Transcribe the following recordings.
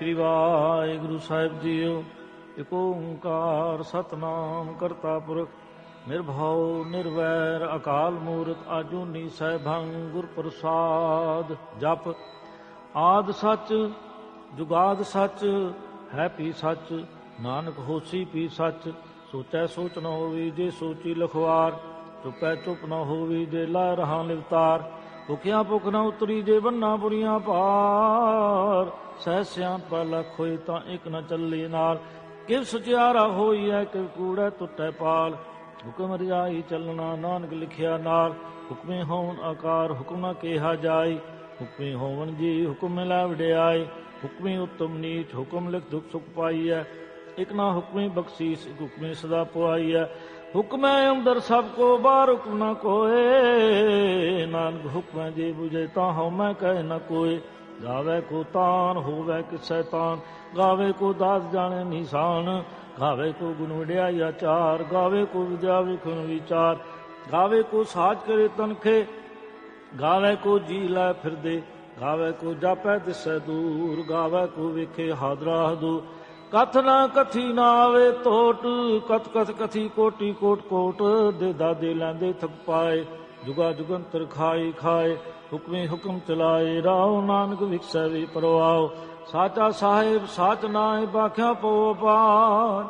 श्री वाहिगुरु साहिब जीओ। एक ओंकार सतनाम करता पुरख निर्भव निर्वैर अकाल मूरत आजूनी सैभं गुर प्रसाद। जप आद सच जुगाद सच है पी सच नानक होसी पी सच। सोचै सोच न होवी जे सोची लखवार चुपै चुप न होवी जे ला रहा निवतार। भुखिया भुख न उतरी जे बन्ना बुरियां पार सह सियान पर लख होए तां एक न चली नाल। किव सचियारा होई है किव कूड़ै टुटै पाल हुक्म रजाई चलना नानक लिखिया नाल। हुक्मे होवन आकार हुक्म न केहा जाई हुक्मे होवन जी हुक्म मिलै वडियाई। हुक्मे उत्तम नीच हुक्म लिख दुख सुख पाई है एक ना हुक्मे बख्शीस एक हुक्मे सदा पुआई है। हुक्म अंदर सबको बार हुक्म न कोय नानक हुक्म जे बुझे ता मैं कह न कोय। गावे को तान होवे कि शैतान गावे को दास जाने निशान। गावे को गुण वड्याई आचार गावे को विद्या विखुन विचार। गावे को साज करे तनखे गावे को जी लै फिर दे। गावे को जापै दिसै दूर गावे को वेखे हादरा दूर। कथ न कथी न आवे तोट कथ कथ कथी कोटि कोट कोट। दे दादे लैंदे थक पाए जुगा जुगंतर खाए खाए। हुक्मे हुक्म चलाए राव नानक विकसै वे परवाओ। साचा साहिब साच नाए बाख्या पो पार।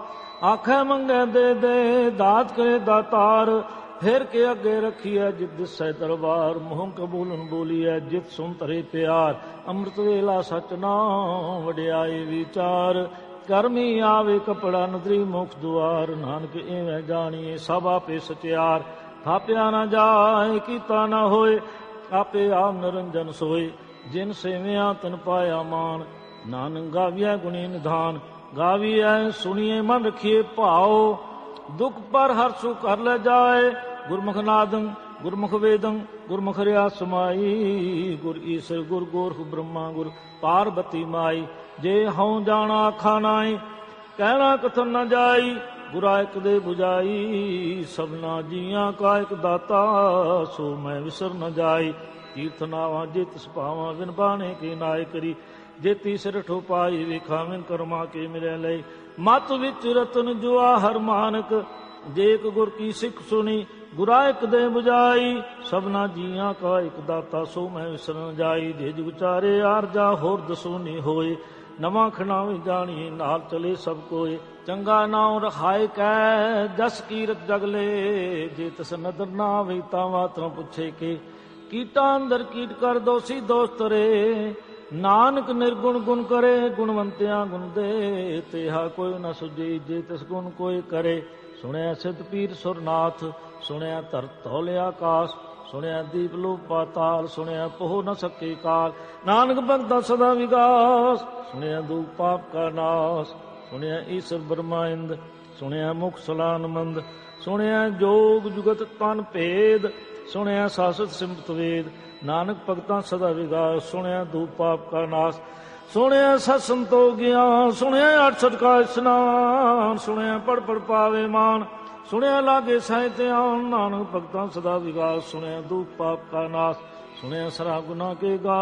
आखै मंगै दे दे दात करे दातार। फिर के अगे रखिए जित दिसै दरबार। मुँह कबूलन बोलिए जित सुन तरे प्यार। अमृत वेला सच नाम वड्याई विचार। करमी आवे कपड़ा नदरी मुख दुआर। नानक एवं जानिए सब आपे सचियार। थाप्या न जाए कीता न होए आपे आप निरंजन सोए। जिन सेविया तन पाया मान नानक गाविया गुणी निधान। गाविया सुनिए मन रखिए भाओ दुख पर हर सुख कर ले जाए। गुरमुख नादं गुरमुख वेदं गुरमुख रिया समाई। गुर ईश्वर गुर गोरख ब्रह्मा गुर पार्वती माई। जे हूँ जाना आखा नाई कहना कथन न जाई। गुरा एक दे बुझाई सबना जिया का एक दाता सो मैं विसर न जाई। तीर्थ नावा जे तिस पावा विन बाणे के नाय करी। जेती सिर ठोपाई वेखा विन कर्मा के मिले लय। मत विच रतन जुआ हर मानक जे एक गुर की सिख सुनी। गुरा एक दे बुझाई सबना जिया का एक दाता सो मैं विसर न जाई। जे जुग चारे आरजा होर दसोनी होए नवा खिनावी जानी नाल चले सब कोय। चंगा नाम रखाए कै जस कीरत जगले। जे तस नदर ना आवे तावा त्र पुछे के। कीटा अंदर कीट कर दोषी दोष तरे। नानक निर्गुण गुण करे गुणवंतिया गुण दे। तेहा कोई न सुझे जे तिस गुण कोई करे। सुनया सिद्ध पीर सुरनाथ सुनया धरत तौले आकाश। सुनया दीप लो पाताल सुनया पोह न सके काल। नानक भगता सदा विकास सुनया दूप पाप का नाश। सुनया ईश्वर ब्रह्माइंद सुनया मुख सलान मंद। सुनया जोग जुगत तन भेद सुनया शाश्वत सिमत वेद। नानक भगता सदा विकास सुनया दूप पाप का नाश। सुनया सत संतो ज्ञान सुनया 68 का स्नान। सुनया पढ़ पढ़ पावे मान सुनया लागे साहित्यान। नानक भगता सदा विकास सुनया दूप पाप का नाश। सुनया सरा गुना के गा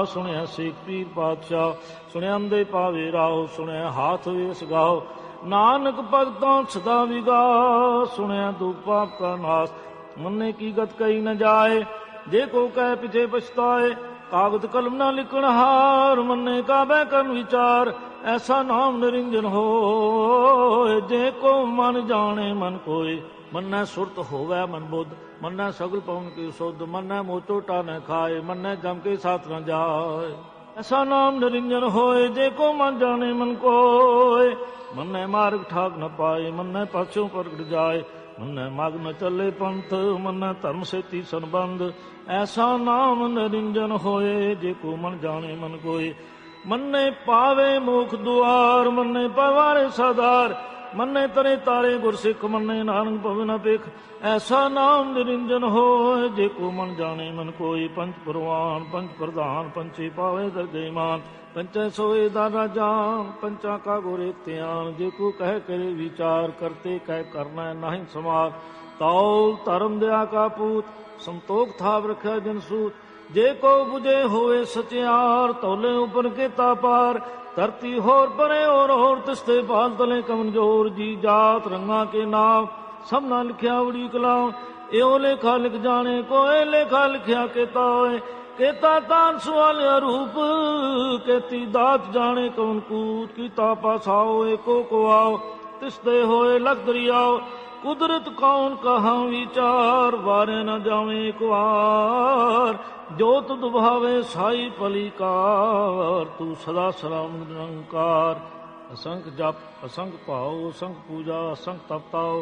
सुनया शेख पीर पातशाह। सुनया अंधे पावे राहो सुनया हाथ वेस गाओ। नानक भगता सदा विकास सुनया दूप पाप का नाश। मन्ने की गत कही न जाए जे को कह पिछे पछताए। कागज कलम न लिखण हार मन्ने का बह करन विचार। ऐसा नाम निरंजन हो जे को मन जाने मन कोय। मन्नै सुरत होवै मन बुद्ध मन्नै सगल पवन की शुद्ध। मन्नै मोचोटा न खाए मन्नै जम के साथ न जाए। ऐसा नाम निरंजन होए जे को मन जाने मन कोय। मन्नै मार्ग ठाक न पाए मन्नै पक्षों प्रगट जाए। मन्नै माग न चले पंथ मन्नै धर्म सेती संबंध। ऐसा नाम निरंजन होए जे को मन जाने मन कोय। मन्ने पावे मोख दुआर मन्ने पवारे साधार। मन्ने तरे तारे गुरसिख मन्ने नानक पवन पेख। ऐसा नाम निरंजन होए जे को मन जाने मन कोय। पंच परवान पंच प्रधान पंचे पावे दर्जे मान। पंचे सोए दादा जान पंचा का गोरे त्यान। जे को कह करे विचार करते कह करना नहीं समार। तौल धर्म दया का पूत संतोख थाप रखा जनसूत। ਜੇ ਕੋ 부ਝੇ ਹੋਵੇ ਸਚਿਆਰ, ਤੌਲੇ ਉਪਰ ਕੀਤਾ ਪਾਰ। ਧਰਤੀ ਹੋਰ ਪਰੇ ਹੋਰ ਤਿਸਤੇ ਪਾਲ ਤਲੇ ਕਮਨਜੋਰ। ਜੀ ਜਾਤ ਰੰਗਾ ਕੇ ਨਾਮ ਸਭ ਨਾ ਲਿਖਿਆ ਬੜੀ ਕਲਾਮ। ਇਹੋ ਲੇਖਾ ਲਿਖ ਜਾਣੇ ਕੋਏ, ਲੇਖਾ ਲਿਖਿਆ ਕੀਤਾ ਹੋਏ। केता तान सुवालिया रूप, केती दात जाने कौन कूट। कीता पासाओ एको को आओ, तिसदे होए लख दरियाओ। कुदरत कौन कहाँ विचार, वारे न जावे एक वार। जो तुद भावे साई पलिकार, तू सदा सलाम निरंकार। असंख जप असंख भाव, असंख पूजा असंख तपताओ।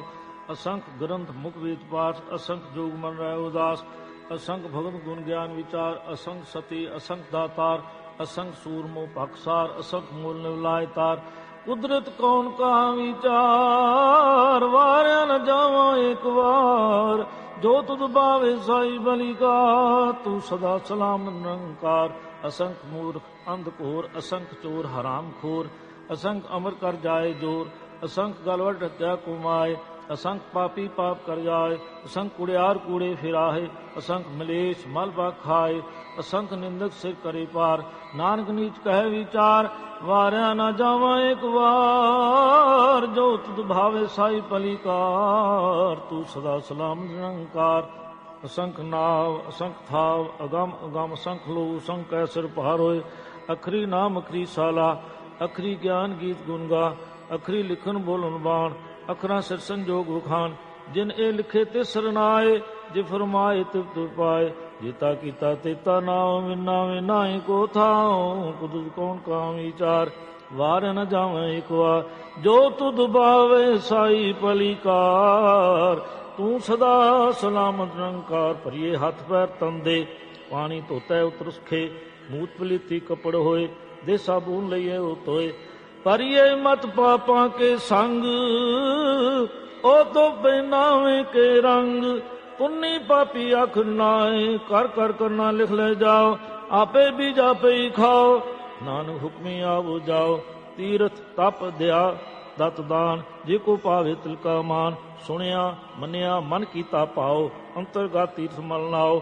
असंख ग्रंथ मुख वेद पाठ, असंख जोग मन रहे उदास। असंख भगत गुण ज्ञान विचार, असंख सती असंख दातार। असंख सूरमो पक्षसार, असंख मूल निवलाय तार। कुदरत कौन कहाँ विचार, वारिया न जावा एक बार। जो तुद भावे साई बलिकार, तू सदा सलाम निरंकार। असंख मूर्ख अंधकोर, असंख चोर हराम खोर। असंख अमर कर जाए जोर, असंख गलवट हत्या कुमाए। असंख पापी पाप कर जाए, असंख कुड़ियार कूड़े फिराहे। असंख मलेश मल पाक खाए, असंख निंदक सिर करे पार। नानक नीच कहे विचार, वारिया न जावा एक बार। जो तुद भावे साई पलिकार, तू सदा सलाम निरंकार। असंख नाव असंख थाव, अगम अगम असंख लो। असंख कैसर पार होए, अखरी नाम अखरी साला। अखरी ज्ञान गीत गुण गा, अखरी लिखन बोलन बाण। अखरा सिर संजोग वखान, जिन ए लिखे ते सरनाए। जे फरमाए तिब तुर पाए, जेता कीता तेता नाव। मिन्ना नाई को थाओ, कुदुद कौन का विचार। वार न जावे एक वार, जो तुद भावे साई पलिकार। तू सदा सलामत निरंकार। भरिए हथ पैर तन दे, पानी धोतै उतरसखे। मूत पलीती कपड़ होए, दे साबून लइए उतोए। पर ये मत पापा के संग, ओ तो पहनावे के रंग। पुन्नी पापी अख नाए, कर कर करना लिख ले जाओ। आपे बीज आपे ही खाओ, नानक हुक्मी आवो जाओ। तीरथ तप दया दत दान, जे को पावे तिल का मान। सुनिया मनिया मन कीता पाओ, अंतरगत तीर्थ मल नाओ।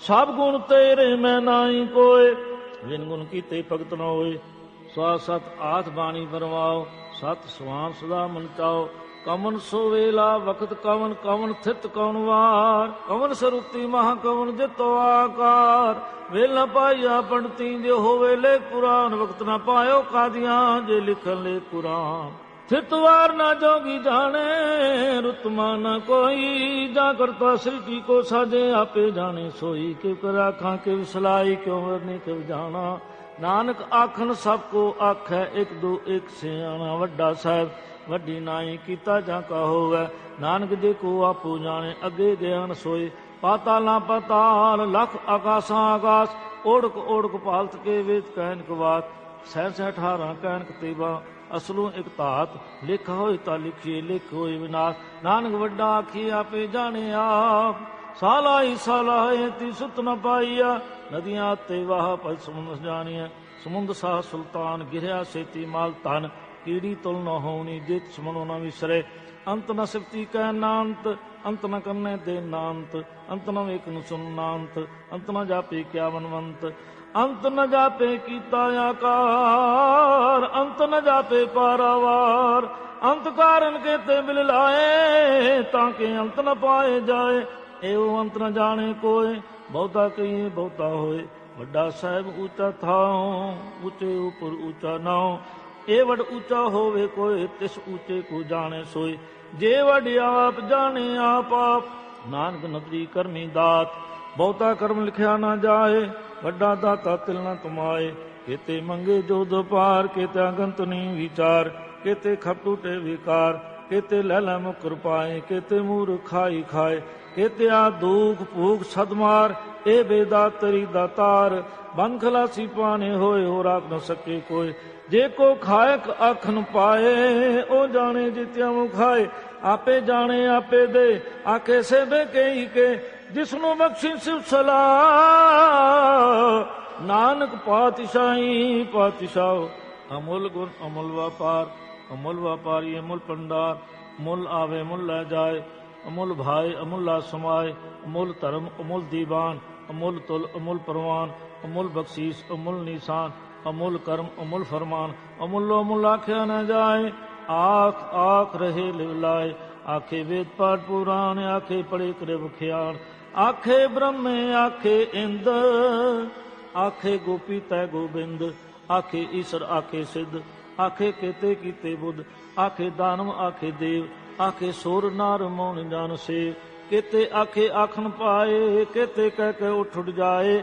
सब गुण तेरे मैं नाई कोय, विन गुण कीते भगत न होए। स्वा सत आठ बाणी परवाओ, सत सुहान सदा मन चाओ। कवन सो वेला वक्त कवन, कवन थित कवन वार। कवन सरुति महा कवन जितो आकार। वेला पाइया पंडती जो होवे ले पुराण। वक्त न पायो कादियां, जे लिखन ले कुरान। थित वार न जोगी जाने, रुतमा न कोई। जा करता सृष्टि को साजे, आपे जाने सोई। क्यों कर आखा क्यों सलाई, क्यों वरनी क्यों जाना। नानक आखन सबको आखै, एक दो एक सियाणा। वड्डा साहिब वड्डी नाई, कीता जा का होवै। नानक जे को आपो जाने, अगे ज्ञान सोए। पाताला पाताल लख आकाशा आकाश। ओढ़क ओढ़क पालत के वेद कहनक बात। सह 18 कहनक तेबा, असलों एक धात। लेखा होए ता लिखिए, लेख होए विनाश। नानक वड्डा आखी आपे जाने आप। साला ही साला है ती सुत न पाइया। नदियां ते वाह पर समुद्र जानिया। समुद्र साह सुल्तान, गिरया सेती माल तन। कीड़ी तुल न होनी, जित समनो न विसरे। अंत न सिफती कह नांत, अंत न करने दे नांत। अंत न वेख न सुन नांत, अंत न जापे क्या मनवंत। अंत न जापे कीता आकार, अंत न जापे पारावार। अंत कारण के ते बिल लाए, ताके अंत न पाए जाए। एवं अंत न जाने कोय, बहुता कहिए बहुता होए। वड्डा साहिब ऊंचा थाओ, ऊंचे ऊपर ऊंचा नाओ। ए वड ऊंचा होवे कोय, तिस ऊंचे को जाने सोय। जे वड आप जाने आप आप, नानक नदरी करमी दात। बहुता कर्म लिखिया न जाए, वड्डा दाता तिल न तुमाए। केते मंगे जो दोपार, केते अगंत नहीं विचार। केते खप टूटे विकार, केते लैला मुकर पाए। केते मूर खाई खाए, केते आ दुख भूख सदमार। ए बेदा तरी दातार, बन खलासी पाने होए। हो राख न सके कोय, जे को खायक आख न पाए। ओ जाने जित्या मुखाए, आपे जाने आपे दे। आखे से बे कही के, जिसनु बख्शी शिव सलाह। नानक पातिशाही पातिशाह। अमूल गुण अमूल व्यापार, अमूल व्यापारी अमूल पंडार। मुल आवे मुल लै जाए, अमूल भाई अमूला समाए। अमूल धर्म अमूल दीवान, अमुल तुल अमुल परवान, अमुल बख्शीस अमुल निशान, अमुल कर्म अमुल फरमान, अमुलो अमुल आख्या न जाए, आख आख रहे लिवलाए, आखे वेद पाठ पुराण, आखे पढ़े करे बख्याण, आखे ब्रह्मे आखे इंद, आखे गोपी तय गोबिंद, आखे ईश्वर आखे सिद्ध, आखे केते कीते बुद्ध, आखे दानव आखे देव, आखे सोर नार मौन जान से, केते आखे आखन पाए, केते कह के उठ जाए,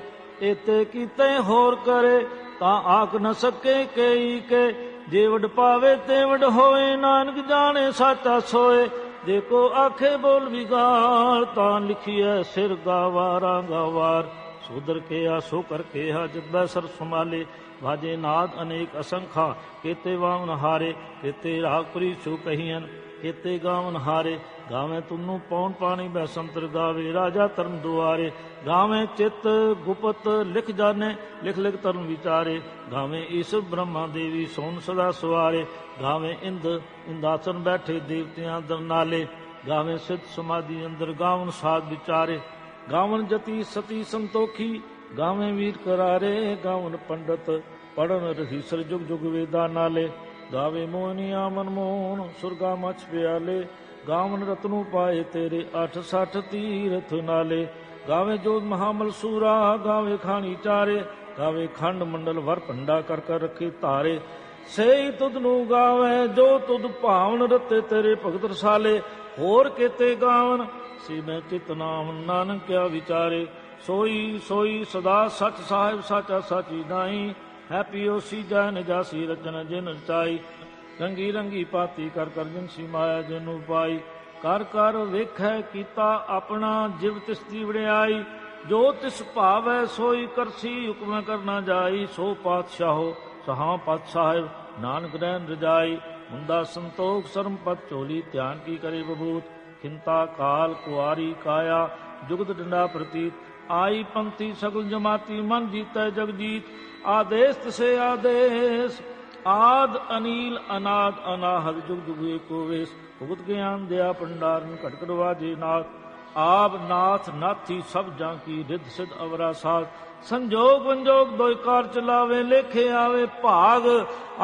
एते कीते होर करे, ता आख न सके कई के, जेवड पावे तेवड होए, नानक जाने साचा सोए, देखो आखे बोल विगार, ता लिखिए सिर गावारा गावार, सोदर के आ सो कर के हा जब सर संभाले, भाजे नाद अनेक असंखा, केते वामन हारे, केते रागपुरी छू कहियन, केते गावन हारे, गावे तुन्नु पौन पानी बैसंतर गावे, राजा तरन दुआरे, गावे चित गुपत लिख जाने, लिख लिख तरन विचारे, गावे ईश ब्रह्मा देवी सोन सदा सवारे, गावे इंदासन बैठे देवतियां दर नाले, गावे सिद्ध समाधि अंदर गावन साध विचारे, गावन जति सती संतोखी, गावे वीर करारे, गावन पंडित पढ़न रहीसर जुग जुग वेदा नाले, गावे मोहनिया मनमोहन सुरगा मछ प्याले, गावन रत्नु पाए तेरे 860 तीरथ नाले, गावे जोध महामल सूरा, गावे खानी चारे, गावे खंड मंडल वर पंडा कर कर रखे तारे, सेई तुद नु गावे जो तुद भावन रते तेरे भगत रसाले, होर केते गावन सी मैं चित नाम नानक क्या विचारे, सोई सोई सदा सच साहिब साचा साची दाई, है पियो सी जैन जासी रचन जिन रचाई, रंगी रंगी पाती कर कर जिनसी माया जिन पाई, कर कर वेखै कीता अपना जिव तिस दी वड़ियाई, जो तिस भावै सोई करसी हुक्म करना जाई, सो पातशाहो सहा पत साहिब नानक रैन रजाई, मुंदा संतोख सरम पत चोली ध्यान की करे बबूत, खिंता काल कुआरी काया जुगत डंडा प्रतीत, आई पंक्ति सगल जमाती मन जीता जगजीत, आदेश से आदेश आद अनील अनाद अनाहद जुग जुग एको वेश, भुगत ज्ञान दया भंडारन खटखट वाजे नाथ, आप नाथ नाथी सब जां की रिद्ध सिद्ध अवरा साथ, संजोग संजोग दोय कार चलावे, लेखे आवे भाग,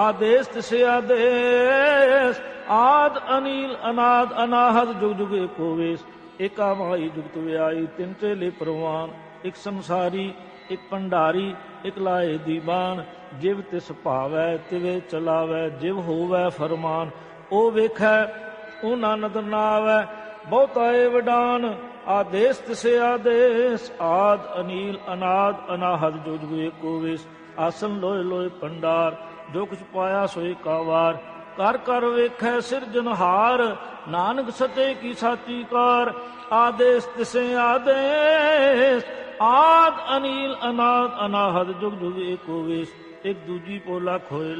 आदेश से आदेश आद अनील अनाद अनाहद जुग जुग एको वेश, एका माई जुगत व्याई तिन चेले परवान, एक संसारी एक भंडारी एक लाए दीवान, जिव तिस भावै तिवे चलावै, जिव होवै फरमान, ओ वेखै ओ नदर न आवै, बहुता ए वडान, आदेश तिसे आदेश आद अनील अनाद अनाहद जो जुग एको वेश, आसन लोए लोए भंडार, जो कुछ पाया सोए कावार, कर कर वेखै सिरजनहार, नानक सते की साची कार, आदेश तिसे आदेश आद अनील अनाद अनाहद जुग जुग एको वेश, एक दूजी पो लख होए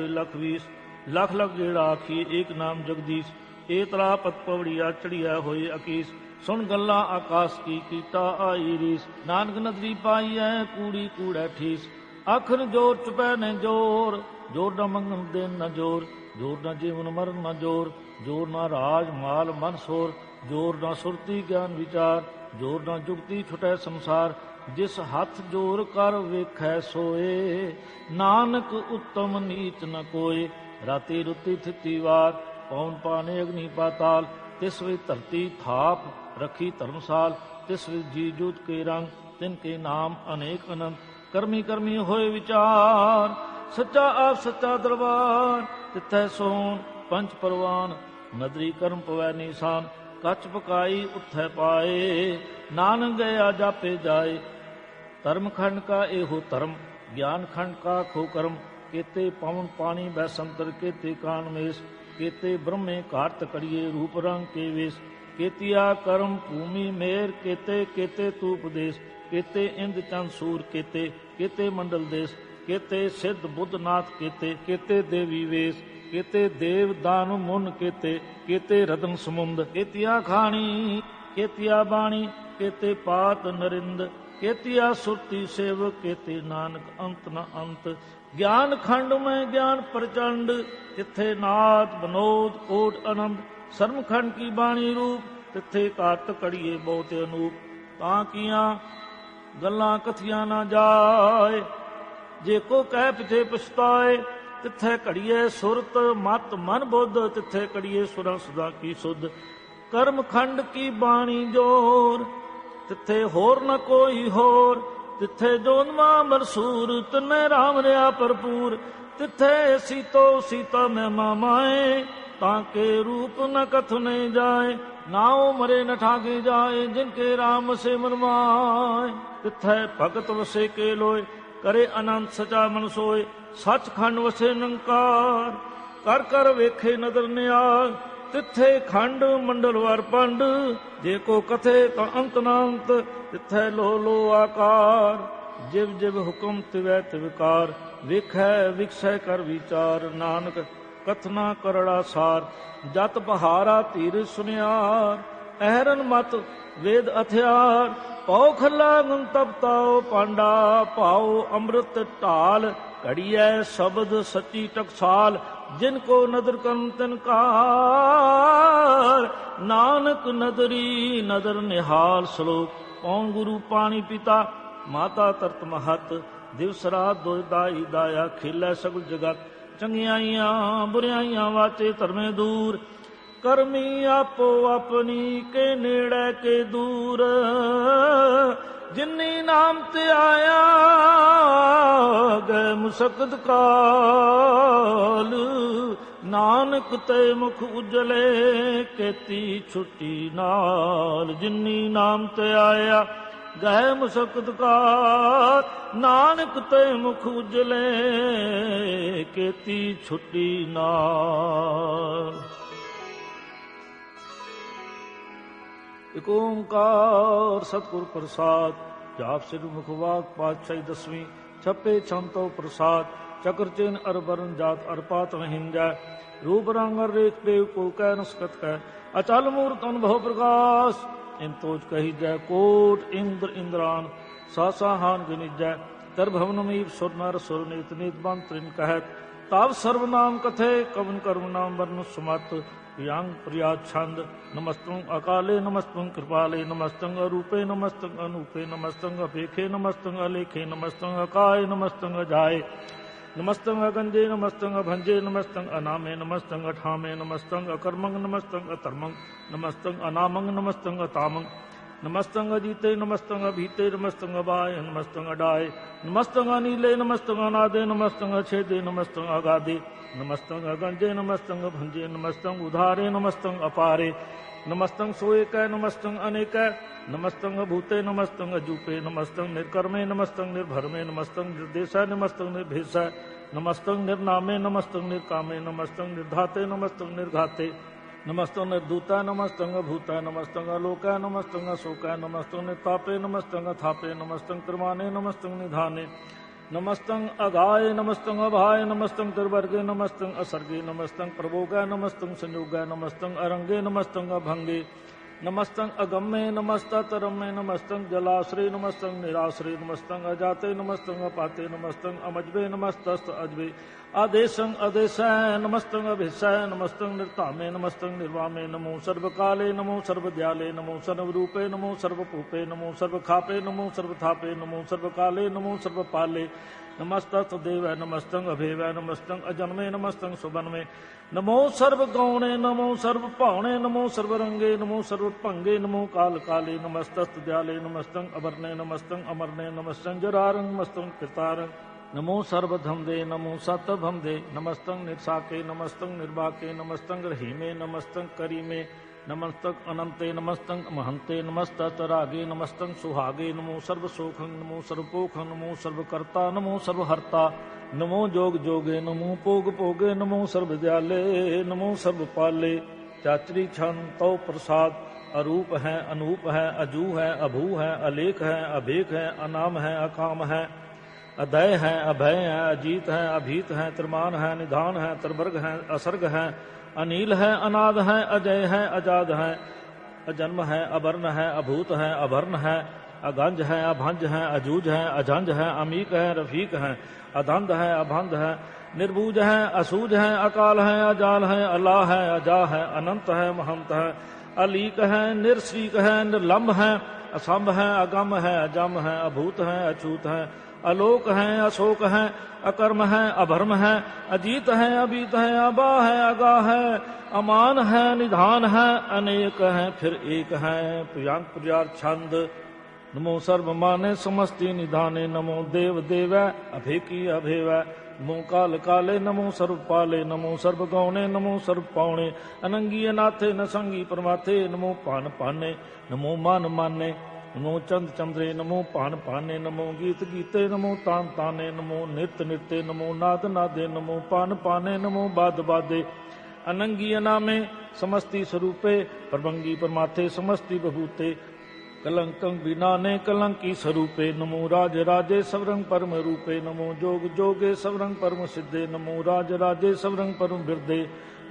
लख वीस, लख लख जेड़ा आखिए एक नाम जगदीश, ए तरा पत पवड़िया चढ़िया होए अकीस, सुन गल्ला आकाश की कीता आई रीस, नानक नदरी पाई है कूड़ी कूड़ा ठीस, आखर जोर चुपै ने जोर, जोर न मंगन देन न जोर, जोर न जीवन मरण न जोर, जोर न राज माल मन सोर, जोर न सुरती ज्ञान विचार, जोर न जुगती छुटै संसार, जिस हथ जोर कर वेखै सोए, नानक उत्तम नीच न कोय, राती रुती थिती वार, पौन पाने अग्नि पाताल, तिस वे धरती थाप रखी धर्मसाल, तिस वे जी जूत के रंग, तिनके नाम अनेक अनंत, कर्मी कर्मी होए विचार, सच्चा आप सच्चा दरबार, तिथै सोन पंच परवान, नदरी कर्म पवै निशान, कच पकाई उत्थै पाए, नानक गया जापे जाए, धर्म खंड का एहो धर्म, ज्ञान खंड का खो कर्म, केते पवन पानी बैसंतर, केते कानमेश, केते ब्रह्मे कार्त करिए रूप रंग के वेश, केतिया कर्म भूमि मेर, केते केते तूपदेश, केते इंद चंद सूर, केते केते मंडल देश, केते सिद्ध बुद्ध नाथ, केते केते देवी वेश, केते देव दान मुन, केते केते रतन समुंद, केतिया खानी केतिया बाणी, केते पात नरिंद, केतिया सुरती सेवक, केते नानक अंत न अंत, ज्ञान खंड में ज्ञान प्रचंड, तिथे नाथ बनोद कोट आनंद, सर्म खंड की बाणी रूप, तिथे कार्त कड़िए बहुत अनूप, ताकिया ਗੱਲਾਂ ਕਥੀਆਂ ਨਾ ਜਾਏ। ਜੇ ਕੋ ਕਹਿ ਪਿਛੇ ਪਛਤਾਏ, ਤਿੱਥੇ ਘੜੀਏ ਸੁਰਤ ਮਤ ਮਨ ਬੁੱਧ, ਤਿੱਥੇ ਘੜੀਏ ਸੁਰਾਂ ਸਦਾ ਕੀ ਸੁਧ। ਕਰਮ ਖੰਡ ਕੀ ਬਾਣੀ ਜੋਰ, ਤਿੱਥੇ ਹੋਰ ਨ ਕੋਈ ਹੋਰ। ਤਿੱਥੇ ਜੋਨਮਾ ਮਰਸੂਰ, ਤਿਨੇ ਰਾਮ ਰਿਆ ਭਰਪੂਰ। ਤਿੱਥੇ ਸੀਤੋ ਸੀਤਾ ਮਹਿਮਾ ਮਾਏ, ਤਾਂ ਕੇ ਰੂਪ ਨ ਕਥਨੇ ਜਾਏ। ਨਾਉ ਮਰੇ ਨ ਠਾਗੇ ਜਾਏ, ਜਿਨ ਕੇ ਰਾਮ ਵਸੇ ਮਨ ਮਾਏ। ਤਿੱਥੈ ਭਗਤ ਵਸੇ ਕੇ ਲੋਏ, ਕਰੇ ਅਨੰਤ ਸਚਾ ਮਨ ਸੋਏ। ਸੱਚਖੰਡ ਵਸੇ ਨਿਰੰਕਾਰ, ਕਰ ਕਰ ਵੇਖੇ ਨਦਰ ਨਿਆਲ। ਤਿੱਥੇ ਖੰਡ ਮੰਡਲ ਵਰ ਪੰਡ, ਜੇ ਕੋ ਕਥੇ ਤਾਂ ਅੰਤ ਨਾ ਅੰਤ। ਤਿੱਥੈ ਲੋ ਲੋ ਆਕਾਰ, ਜਿਵ ਜਿਵ ਹੁਕਮ ਤਿਵੈ ਤਿਵਕਾਰ। ਵੇਖੈ ਵਿਕਸੈ ਕਰ ਵਿਚਾਰ, ਨਾਨਕ ਕਥਨਾ ਕਰੜਾ ਸਾਰ। ਜਤ ਬਹਾਰਾ ਧੀਰ ਸੁਨਿਆਰ, ਅਹਰਨ ਮਤ ਵੇਦ ਹਥਿਆਰ। ਪਉ ਖੱਲਾ ਗੁਣ ਤਪਤਾਓ ਪਾਂਡਾ, ਭਾਉ ਅੰਮ੍ਰਿਤ ਢਾਲ। ਘੜੀਐ ਸ਼ਬਦ ਸੱਚੀ ਟਕਸਾਲ, ਜਿਨ ਕੋ ਨਦਰ ਕਰਨ ਤਿਨ ਕਾਰ। ਨਾਨਕ ਨਦਰੀ ਨਦਰ ਨਿਹਾਲ। ਸ਼ਲੋਕ। ਪਉ ਗੁਰੂ ਪਾਣੀ ਪਿਤਾ, ਮਾਤਾ ਤਰਤ ਮਹਤ। ਦਿਵਸ ਰਾਤ ਦੁਇ ਦਾਈ ਦਾਇਆ, ਖੇਲੈ ਸਗਲ ਜਗਤ। ਚੰਗਿਆਈਆਂ ਬੁਰਿਆਈਆਂ ਵਾਚੇ ਧਰਮੇ ਦੂਰ। ਕਰਮੀ ਆਪੋ ਆਪਣੀ, ਕੇ ਨੇੜੇ ਕੇ ਦੂਰ। ਜਿਨੀ ਨਾਮ ਤੇ ਆਇਆ, ਗਏ ਮੁਸਕਤ ਕਾਲ। ਨਾਨਕ ਤੇ ਮੁਖ ਉਜਲੇ, ਕੀਤੀ ਛੁੱਟੀ ਨਾਲ। ਜਿਨੀ ਨਾਮ ਤੇ ਆਇਆ, ਗਏ ਮੁਸਕਤ ਕਾਲ। ਨਾਨਕ ਤੇ ਮੁਖ ਉਜਲੇ, ਕੀਤੀ ਛੁੱਟੀ ਨਾਲ। ਇਕ ਓੰਕਾਰ ਸਤਿਗੁਰ ਪ੍ਰਸਾਦ। ਜਾਪ ਸਿਰ ਮੁਖ ਵਾਕ ਪਾਤਸ਼ਾਹੀ ਦਸਵੀਂ। ਛਪੇ ਛੰਤੋ ਪ੍ਰਸਾਦ, ਚਕਰ ਚੇਨ ਅਰ ਬਰਨ ਜਾਤ ਅਰ ਪਾਤ ਮਹਿੰਜੈ। ਰੂਪ ਰੰਗ ਅਰ ਰੇਖ ਦੇਵ ਕੋ ਕਹਿ ਨ ਸਕਤ ਕਹਿ। ਅਚਲ ਮੂਰਤ ਅਨੁਭਵ ਪ੍ਰਕਾਸ਼, ਇਨ ਤੋਜ ਕਹੀਜੈ। ਕੋਟ ਇੰਦਰ ਇੰਦਰਾਨ, ਸਾਸਾ ਹਾਨ ਗਿਨਿਜੈ। ਕਰ ਭਵਨ ਮੀਪ ਸੁਰ ਨਰ ਸੁਰ ਨੀਤ ਨੀਤ ਬੰਦ ਤ੍ਰਿਨ ਕਹਿਤ। ਤਾਵ ਸਰਵ ਨਾਮ ਕਥੇ, ਕਵਨ ਕਰਮ ਨਾਮ ਵਰਨ ਸੁਮਤ। ਪ੍ਰਿਯੰਗ ਪ੍ਰਿਯਾਤ ਛੰਦ। ਨਮਸਤੰ ਅਕਾਲੇ ਨਮਸਤੰ ਕਿਰਪਾਲੇ, ਨਮਸਤੰ ਅਰੂਪੇ ਨਮਸਤੰ ਅਨੂਪੇ। ਨਮਸਤੰ ਅਪੇਖੇ ਨਮਸਤੰ ਅਲੇਖੇ। ਨਮਸਤੰ ਅਕਾਏ ਨਮਸਤੰ ਅਜਾਏ। ਨਮਸਤੰ ਅਗੰਜੇ ਨਮਸਤੰ ਅਭੰਜੇ। ਨਮਸਤੰ ਅਨਾਮੇ ਨਮਸਤੰ ਅਠਾਮੇ। ਨਮਸਤੰ ਅਕਰਮੰ ਨਮਸਤੰ ਅਤਰਮੰ। ਨਮਸਤੰ ਅਨਾਮੰ ਨਮਸਤੰ ਅਤਾਮੰ। ਨਮਸਤੰ ਅਜੀਤੇ ਨਮਸਤੰ ਅਭੀਤੇ। ਨਮਸਤੰ ਅਬਾਏ ਨਮਸਤੰ ਅਡਾਏ। ਨਮਸਤੰ ਅਨੀਲੇ ਨਮਸਤੰ ਅਨਾਦੇ। ਨਮਸਤੰ ਅਛੇਦੇ ਨਮਸਤੰ ਅਗਾਦੇ। ਨਮਸਤੰ ਅਗੰਜੇ ਨਮਸਤੰ ਅਭੰਜੇ। ਨਮਸਤੰ ਉਧਾਰੇ ਨਮਸਤੰ ਅਪਾਰੇ। ਨਮਸਤੰ ਸੋਏਕੈ ਨਮਸਤੰ ਅਨੇਕੈ। ਨਮਸਤੰ ਅਭੂਤੇ ਨਮਸਤੰ ਅਜੂਪੇ। ਨਮਸਤੰ ਨਿਰਕਰਮੇ ਨਮਸਤੰ ਨਿਰਭਰਮੇ। ਨਮਸਤੰ ਨਿਰਦੇਸ਼ੈ ਨਮਸਤੰ ਨਿਰਭੇਸ਼ੈ। ਨਮਸਤੰ ਨਿਰਨਾਮੇ ਨਮਸਤੰ ਨਿਰਕਾਮੇ। ਨਮਸਤੰ ਨਿਰਧਾਤੇ ਨਮਸਤੰ ਨਿਰਘਾਤੇ। ਨਮਸਤੰ ਨਿਰਦੂਤੈ ਨਮਸਤੰ ਅਭੂਤੈ। ਨਮਸਤੰ ਅਲੋਕੈ ਨਮਸਤੰ ਅਸ਼ੋਕੈ। ਨਮਸਤੰ ਨਿਰਤਾਪੇ ਨਮਸਤੰ ਅਥਾਪੇ। ਨਮਸਤੰ ਕਰਮਾਨੇ ਨਮਸਤੰ ਨਿਧਾਨੇ। ਨਮਸਤੰ ਅਗਾਏ ਨਮਸਤੰ ਅਭਾਏ। ਨਮਸਤੰ ਤਿਰਵਰਗੇ ਨਮਸਤੰ ਅਸਰਗੇ। ਨਮਸਤੰ ਪ੍ਰਭੋਗੈ ਨਮਸਤੰ ਸੰਯੋਗੈ। ਨਮਸਤੰ ਅਰੰਗੇ ਨਮਸਤੰ ਅਭੰਗੇ। ਨਮਸਤੰ ਅਗੰਮੇ ਨਮਸਤਤ ਰੰਮੇ। ਨਮਸਤੰ ਜਲਾਸਰੇ ਨਮਸਤੰ ਨਿਰਾਸਰੇ। ਨਮਸਤੰ ਅਜਾਤੇ ਨਮਸਤੰ ਅਪਾਤੇ। ਨਮਸਤੰ ਅਮਜਬੇ ਨਮਸਤਸਤ ਅਜਬੇ। ਆਦੇਸ਼ੰ ਅਦੇਸ਼ੈ ਨਮਸਤੰ ਅਭੇਸ਼ੈ। ਨਮਸਤੰ ਨਿਰਧਾਮੇ ਨਮਸਤੰ ਨਿਰਵਾਮੇ। ਨਮੋ ਸਰਬ ਕਾਲੇ ਨਮੋ ਸਰਬ ਦਿਆਲੇ। ਨਮੋ ਸਰਬ ਰੂਪੇ ਨਮੋ ਸਰਬ ਭੂਪੇ। ਨਮੋ ਸਰਬ ਖਾਪੇ ਨਮੋ ਸਰਬ ਥਾਪੇ। ਨਮੋ ਸਰਬ ਕਾਲੇ ਨਮੋ ਸਰਬ ਪਾਲੇ। ਨਮਸਤਸਤ ਦੇਵੈ ਨਮਸਤੰ ਅਭੇਵੈ। ਨਮਸਤੰ ਅਜਨਮੇ ਨਮਸਤੰ ਸੁਬਨਮੇ। ਨਮੋ ਸਰਬ ਗੌਣੇ ਨਮੋ ਸਰਬ ਭਾਉਣੇ। ਨਮੋ ਸਰਬ ਰੰਗੇ ਨਮੋ ਸਰਬ ਭੰਗੇ। ਨਮੋ ਕਾਲ ਕਾਲੇ ਨਮਸਤਸਤ ਦਿਆਲੇ। ਨਮਸਤੰ ਅਵਰਨੇ ਨਮਸਤੰ ਅਮਰਨੇ। ਨਮਸਤੰ ਜਰਾਰੰ ਨਮਸਤੰ ਕਿਰਤਾਰੰ। ਨਮੋ ਸਰਬ ਧਮਦੇ ਨਮੋ ਸਤ ਭਮਦੇ। ਨਮਸਤੰ ਨਿਰਸਾਕੇ ਨਮਸਤੰ ਨਿਰਬਾਕੇ। ਨਮਸਤੰ ਰਹੀਮੇ ਨਮਸਤੰ ਕਰੀਮੇ। ਨਮਸਤੰ ਅਨੰਤੇ ਨਮਸਤੰ ਮਹੰਤੇ। ਨਮਸਤਤ ਰਾਗੇ ਨਮਸਤੰ ਸੁਹਾਗੇ। ਨਮੋ ਸਰਬ ਸੋਖੰ ਨਮੋ ਸਰਬ ਪੋਖੰ। ਨਮੋ ਸਰਬ ਕਰਤਾ ਨਮੋ ਸਰਬ ਹਰਤਾ। ਨਮੋ ਜੋਗ ਜੋਗੇ ਨਮੋ ਭੋਗ ਭੋਗੇ। ਨਮੋ ਸਰਬ ਦਿਆਲੇ ਨਮੋ ਸਰਬ ਪਾਲੇ। ਚਾਚਰੀ ਛੰਦ ਤਉ ਪ੍ਰਸਾਦ। ਅਰੂਪ ਹੈ ਅਨੂਪ ਹੈ ਅਜੂ ਹੈ ਅਭੂ ਹੈ ਅਲੇਖ ਹੈ ਅਭੇਖ ਹੈ ਅਨਾਮ ਹੈ ਅਕਾਮ ਹੈ। ਅਦय ਹੈ ਅਭੈ ਹੈ ਅਜੀਤ ਹੈ ਅਭੀਤ ਹੈ। ਤਿਰਮਾਨ ਹੈ ਨਿਧਾਨ ਹੈ ਤਿਰਵਰਗ ਹੈ ਅਸਰਗ ਹੈ। ਅਨੀਲ ਹੈ ਅਨਾਦ ਹੈ ਅਜय ਹੈ ਅਜਾਦ ਹੈ। ਅਜਨਮ ਹੈ ਅਵਰਨ ਹੈ ਅਭੂਤ ਹੈ ਅਭਰਨ ਹੈ। ਅਗੰਜ ਹੈ ਅਭੰਜ ਹੈ ਅਜੂਜ ਹੈ ਅਝੰਜ ਹੈ। ਅਮੀਕ ਹੈ ਰਫੀਕ ਹੈ ਅਧੰਧ ਹੈ ਅਭੰਧ ਹੈ। ਨਿਰਬੂਜ ਹੈ ਅਸੂਜ ਹੈ ਅਕਾਲ ਹੈ ਅਜਾਲ ਹੈ। ਅਲਾ ਹੈ ਅਜਾ ਹੈ ਅਨੰਤ ਹੈ ਮਹੰਤ ਹੈ। ਅਲੀਕ ਹੈ ਨਿਰਸਰੀਕ ਹੈ ਨਿਰਲੰਭ ਹੈ असंभ है, अगम है, अजम है, अभूत है, अछूत है, अलोक है, अशोक है, अकर्म है, अभर्म है, अजीत है, अबीत है, अबा है, अगा है, अमान है, निधान है, अनेक है, फिर एक है। प्रियांक प्रियार छंद। नमो सर्व माने समस्ति निधाने, नमो देव देवै अभेकी अभेवै, नमो काल काले, नमो सर्व पाले, नमो सर्व गौणे, नमो सर्व पावणे, अनंगी अनाथे न संगी परमाथे, नमो पान पाने, नमो मान माने, नमो चंद चंद्रे, नमो पान पाने, नमो गीत गीते, नमो तान ताने, नमो नृत्य नृत्य, नमो नाद नादे, नमो पान पाने, नमो बाद बादे, अनंगी अनामे समस्ति स्वरूपे, परमंगी परमाथे समस्ति बभूते, कलंकं विनाने कलंकी स्वरूपे, नमो राज राजे सवरंग परम रूपे, नमो जोग जोगे सवरंग परम सिद्धे, नमो राज राजे सवरंग परम बिरदे,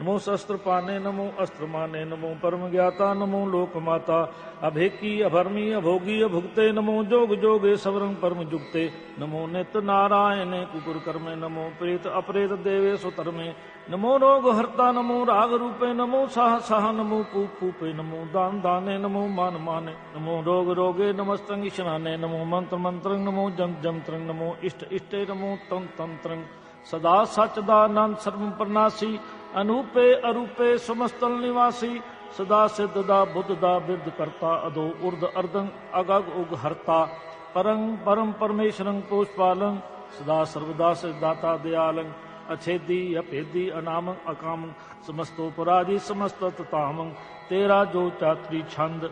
नमो शस्त्र पाने, नमो अस्त्र माने, नमो परम ज्ञाता, नमो लोक माता, अभेकी अभर्मी अभोगी अभुक्ते, नमो जोग जोगे सवरंग परम जुक्ते, नमो नित्य नारायणे कुकुर कर्मे, नमो प्रेत अपरेत देवे सुतर्मे, नमो रोग हर्ता, नमो राग रूपे, नमो साह साह, नमो पूप पूपे, नमो दान दाने, नमो मान माने, नमो रोग रोगे नमस्तंग ईशनाने, नमो मंत्र मंत्रंग, नमो जम जमत्रंग, नमो इष्ट इष्टे, नमो तंत्र तंत्रंग, सदा सचदानंद सर्व प्रनाशी, अनूपे अरूपे समस्तल निवासी, सदा सिद्धदा बुद्धदा विद्ध करता, अदो उर्द अर्दंग अगग उग हरता, परंग परम परमेश्वरंग पोषपालंग, सदा सर्वदा सिद्धाता दयालंग, अछेदी अपेदी अनामंग अकामंग, समस्तोपराधी समस्त ततामंग, तेरा जो चात्री छंद,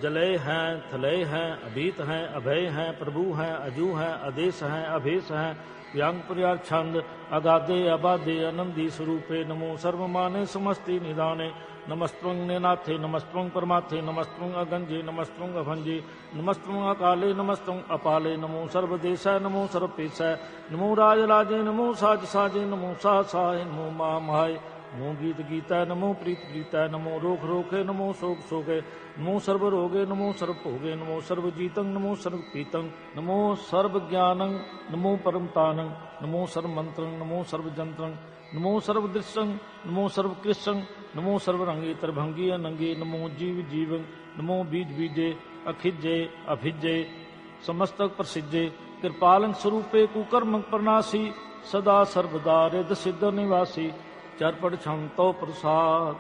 जलय हैं थलय हैं, अभीत हैं अभय हैं, प्रभु हैं अजू हैं, आदेश हैं अभेश हैं, व्यंग प्रियार छंद, अगाधे अबाधे अनंदी स्वरूपे, नमो सर्वमाने समस्ति निदाने, नमस्त्वं नेनाथे, नमस्त्वं परमाथे, नमस्त्वं अगंजे, नमस्त्वं अभंजे, नमस्त्वं अकाले, नमस्त्वं अपाले, नमो सर्वदेशय, नमो सर्वपेशय, नमो राज राजे, नमो साज साजे, नमो सा साय, नमो महामाय, नमो गीत गीता, नमो प्रीत प्रीता, नमो रोख रोखे, नमो शोक शोके, नमो सर्व रोगे, नमो सर्व भोगे, नमो सर्व जीतं, नमो सर्व पीतं, नमो सर्व ज्ञानं, नमो परम तानं, नमो सर्व मंत्रं, नमो सर्व जंत्रं, नमो सर्व दृश्यं, नमो सर्व कृष्णं, नमो सर्व रंगे तरभंगी अनंगे, नमो जीव जीवं, नमो बीज बीजे, अखिजे अभिजे, समस्तक प्रसिद्धे, कृपालं स्वरूपे कुकर्म प्रनाशी, सदा सर्वदा रिद सिद्ध निवासी, चरपट क्षमतो प्रसाद,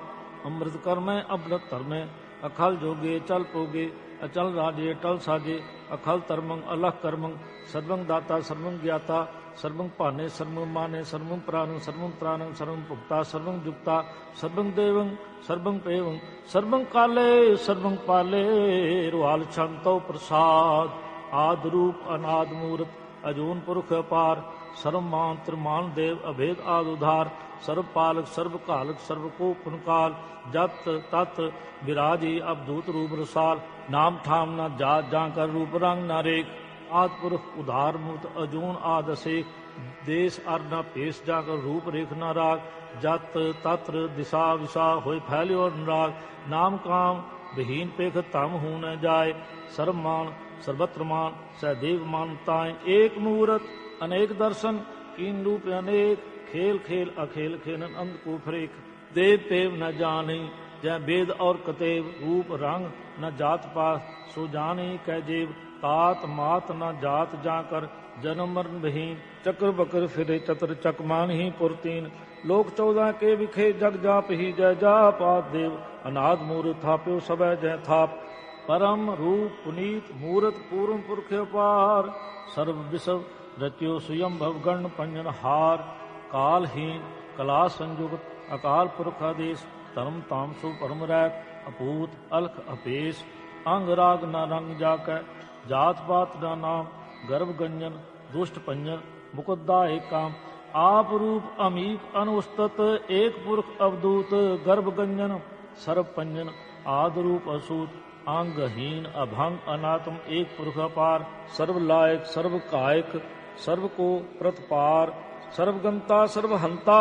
अमृत कर्मे अमृत धर्मे, अखल जोगे चल पोगे, अचल राजे टल साजे, अखल तरमंग अलख कर्मंग, सर्वं दाता सर्वं ज्ञाता, सर्वं पाने सर्वं माने, सर्वं प्राणं सर्वं त्राणं, सर्वं पुक्ता सर्वं जुक्ता, सर्वं देवं सर्वं पेवं, सर्वं काले सर्वं पाले, रुआल क्षमतो प्रसाद, आद रूप अनाद मूर्त, अजून पुरुष अपार, सर्व मांत्र मान देव अभेद आद उधार, सर्व पालक सर्व कालक सर्व को पुनकाल, जत तत् विराजी अवधूत रूप रसाल, नाम ठाम न जात जाकर रूप रंग न रेख, आद पुरुष उधार मुक्त अजून आद असेख, देश अर न पेश जाकर रूप रेख न राग, जत तत्र दिशा विशा होय फैल्यो अनुराग, नाम काम विहीन पेख तम हूं न जाय, सर्वमान सर्वत्र मान सदैव मानताएं, एक मूरत अनेक दर्शन कीन रूप अनेक, खेल खेल अखेल खेलन अंध को फरेक, देव पेव न जाने जय वेद और कतेव, रूप रंग न जात पात सो जाने कै जेव, तात मात न जात जाकर जन्म मरण बहीन, चक्र बकर फिरे चतर चकमान ही पुरतीन, लोक 14 के विखे जग जाप ही जय जाप, आद देव अनाद मूर्त थाप्यो सबै जय थाप, परम रूप पुनीत मूर्त पूर्ण पुरख अपार, सर्व विश्व रत्यो स्वयं भवगण पंजन हार, कालहीन कला संयुक्त अकाल पुरख आदेश, धर्म तामसो परम रैक, अपूत अलख अपेश, अंग राग न रंग जाकै, जात पात न नाम, गर्भ गंजन दुष्ट पंजन, मुकुद्दा एक काम, आप रूप अमीक अनुस्तत, एक पुरख अवधूत, गर्भ गंजन सर्व पंजन, आद रूप असूत, अंगहीन अभंग अनात्म, एक पुरख अपार, सर्व लायक सर्व कायक, सर्व को प्रतपार, सर्वगंता सर्वहंता,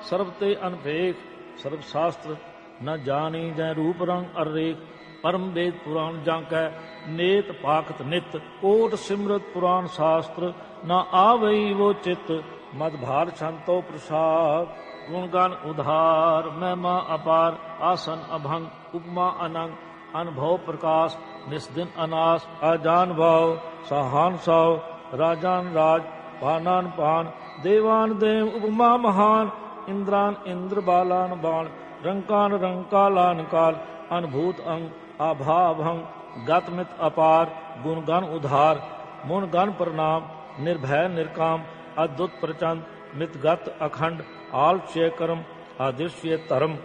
सर्वते अनपेख, सर्व शास्त्र न जानी जय रूप रंग अरेख, परम वेद पुराण जांकै, नेत पाखत नित, कोट सिमरत पुराण शास्त्र, न आवई वो चित, मदभार छंतो प्रसाद, गुणगान उधार, महिमा अपार, आसन अभंग, उपमा अनंग, अनुभव प्रकाश, निस्दिन अनास आजान भाव साहान साव राजान राज पानान पान देवान देव उपमा महान इंद्रान इंद्र बालान बाण रंकान रंकालान काल अनुभूत अंग आभा भंग गतमित अपार गुणगण उधार मुन गण प्रणाम निर्भय निर्काम अद्भुत प्रचंड मितगत अखंड आलच्य कर्म आदिश्य धर्म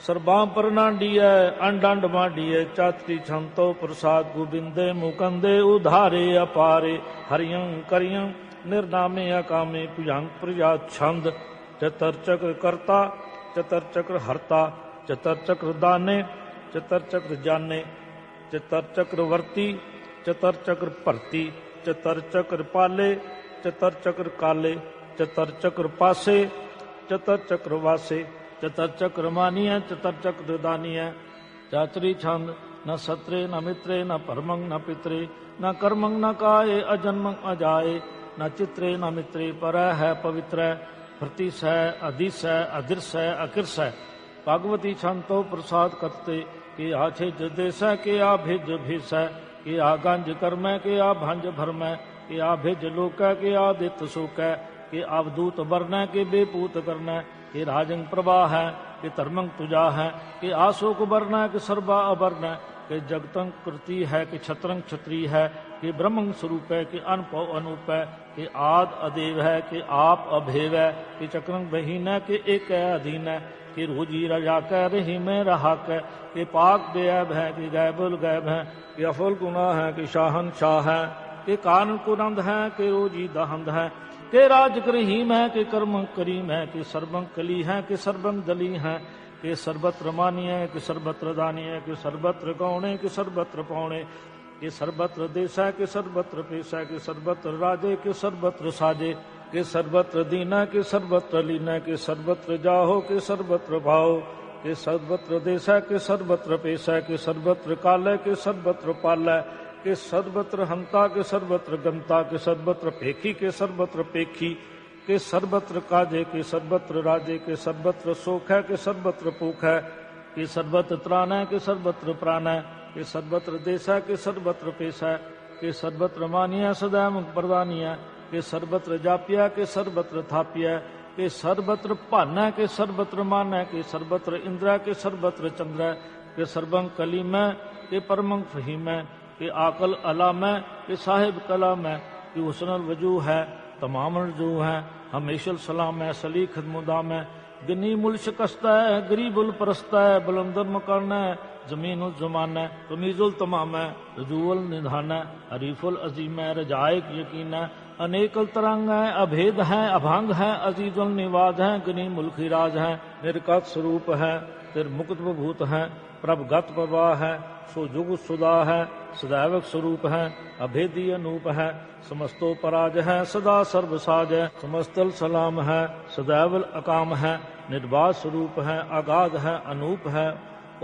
सर्बां परनांडिय अंडंड मांडिय चात्री छंतो प्रसाद गोविंदे मुकंदे उधारे अपारे हरियं करियं निर्नामे अकामे पुजंग प्रजा छंद चतर चक्र कर्ता चतर चक्र हरता चतर चक्र दाने चतर चक्र जाने चतर चक्र वर्ती चतर चक्र भरती चतर चक्र पाले चतर चक्र काले चतर चक्र पासे चतर चक्र वासे चतर चक्र मानिय चतर चक्र दानिय चाचरी छंद न सत्रे न मित्रे न परमंग न पित्रे न कर्मंग न काये अजन्मंग अजाये न चित्रे न मित्रे पर है पवित्र प्रतिश है अधिस है अदिर्स है अकिर्स है भगवती छंतो प्रसाद करते के आछे जदेश के आ भिज भिस है के आ गंज कर्म के आ भंज भरम के आ भिज लोक के आदित्य शोक के अवधूत वर्ण के बेपूत करना कि राजंग प्रभा है कि धर्मंग तुजा है कि आशोक वर्ण कि सर्वा अवर्ण कि जगतंग कृति है कि छत्रंग क्षत्रिय है कि ब्रह्मंग स्वरूप है कि अनपव अनूप है कि आद अदेव है कि आप अभेव है कि चक्रंग बहीन है कि एक है अधीन है कि रोजी रजा कह रही में रहा कह कि पाक बेअब है कि गैबुल गैब है कि अफुल गुना है कि शाहन शाह है कि कान कुरंद है कि रोजी दहंद है के राज रहीम है कि कर्म करीम है कि सर्वं कली है कि सर्वं दली है कि सर्वत्र मानी है कि सर्वत्र दानी है कि सर्वत्र गौणे कि सर्वत्र पौणे कि सर्वत्र देश है कि सर्वत्र पेश है कि सर्वत्र राजे कि सर्वत्र साजे कि सर्वत्र दीन है कि सर्वत्र लीन है कि सर्वत्र जाहो कि सर्वत्र भाओ कि सर्वत्र देश है कि सर्वत्र पेश है कि सर्वत्र काल है कि सर्वत्र पाल है कि सर्वत्र हंता के सर्वत्र गंता के सर्वत्र पेखी के सर्वत्र पेखी के सर्वत्र काजे के सर्वत्र राजे के सर्वत्र शोक है कि सर्वत्र पोख है कि सर्वत्र त्राण है कि सर्वत्र प्राण है कि सर्वत्र देश है कि सर्वत्र पेश है कि सर्वत्र मानिया सदैव प्रदानी है कि सर्वत्र जापिया कि सर्वत्र थापिया कि सर्वत्र भान है कि सर्वत्र मान है कि सर्वत्र इंद्र है कि सर्वत्र चंद्र है कि सर्वं कली में कि परमं फहीम है कि आकल अला में कि साहिब कला में कि हुस्नुल वजू है तमाम रजू है हमेशल सलाम है सलीखत मुदा में गनी मुल शिकस्ता है गरीबुल परस्ता है बुलंदर मकान है जमीनुल जमान है तमीजुल तमाम है रजूल निधान है हरीफुल अजीम है रजायक यकीन है अनेकल तरंग है अभेद है अभंग है अजीजुल निवाज है गनी मुल्की राज है निर्कत स्वरूप है तिर मुक्त भूत है प्रभगत प्रवाह है सो जुग सुदा है सदैवक स्वरूप है अभेदी अनूप है समस्तो पराज है सदा सर्वसाज है समस्तल सलाम है सदैवल अकाम है निर्बाध स्वरूप है अगाध है अनूप है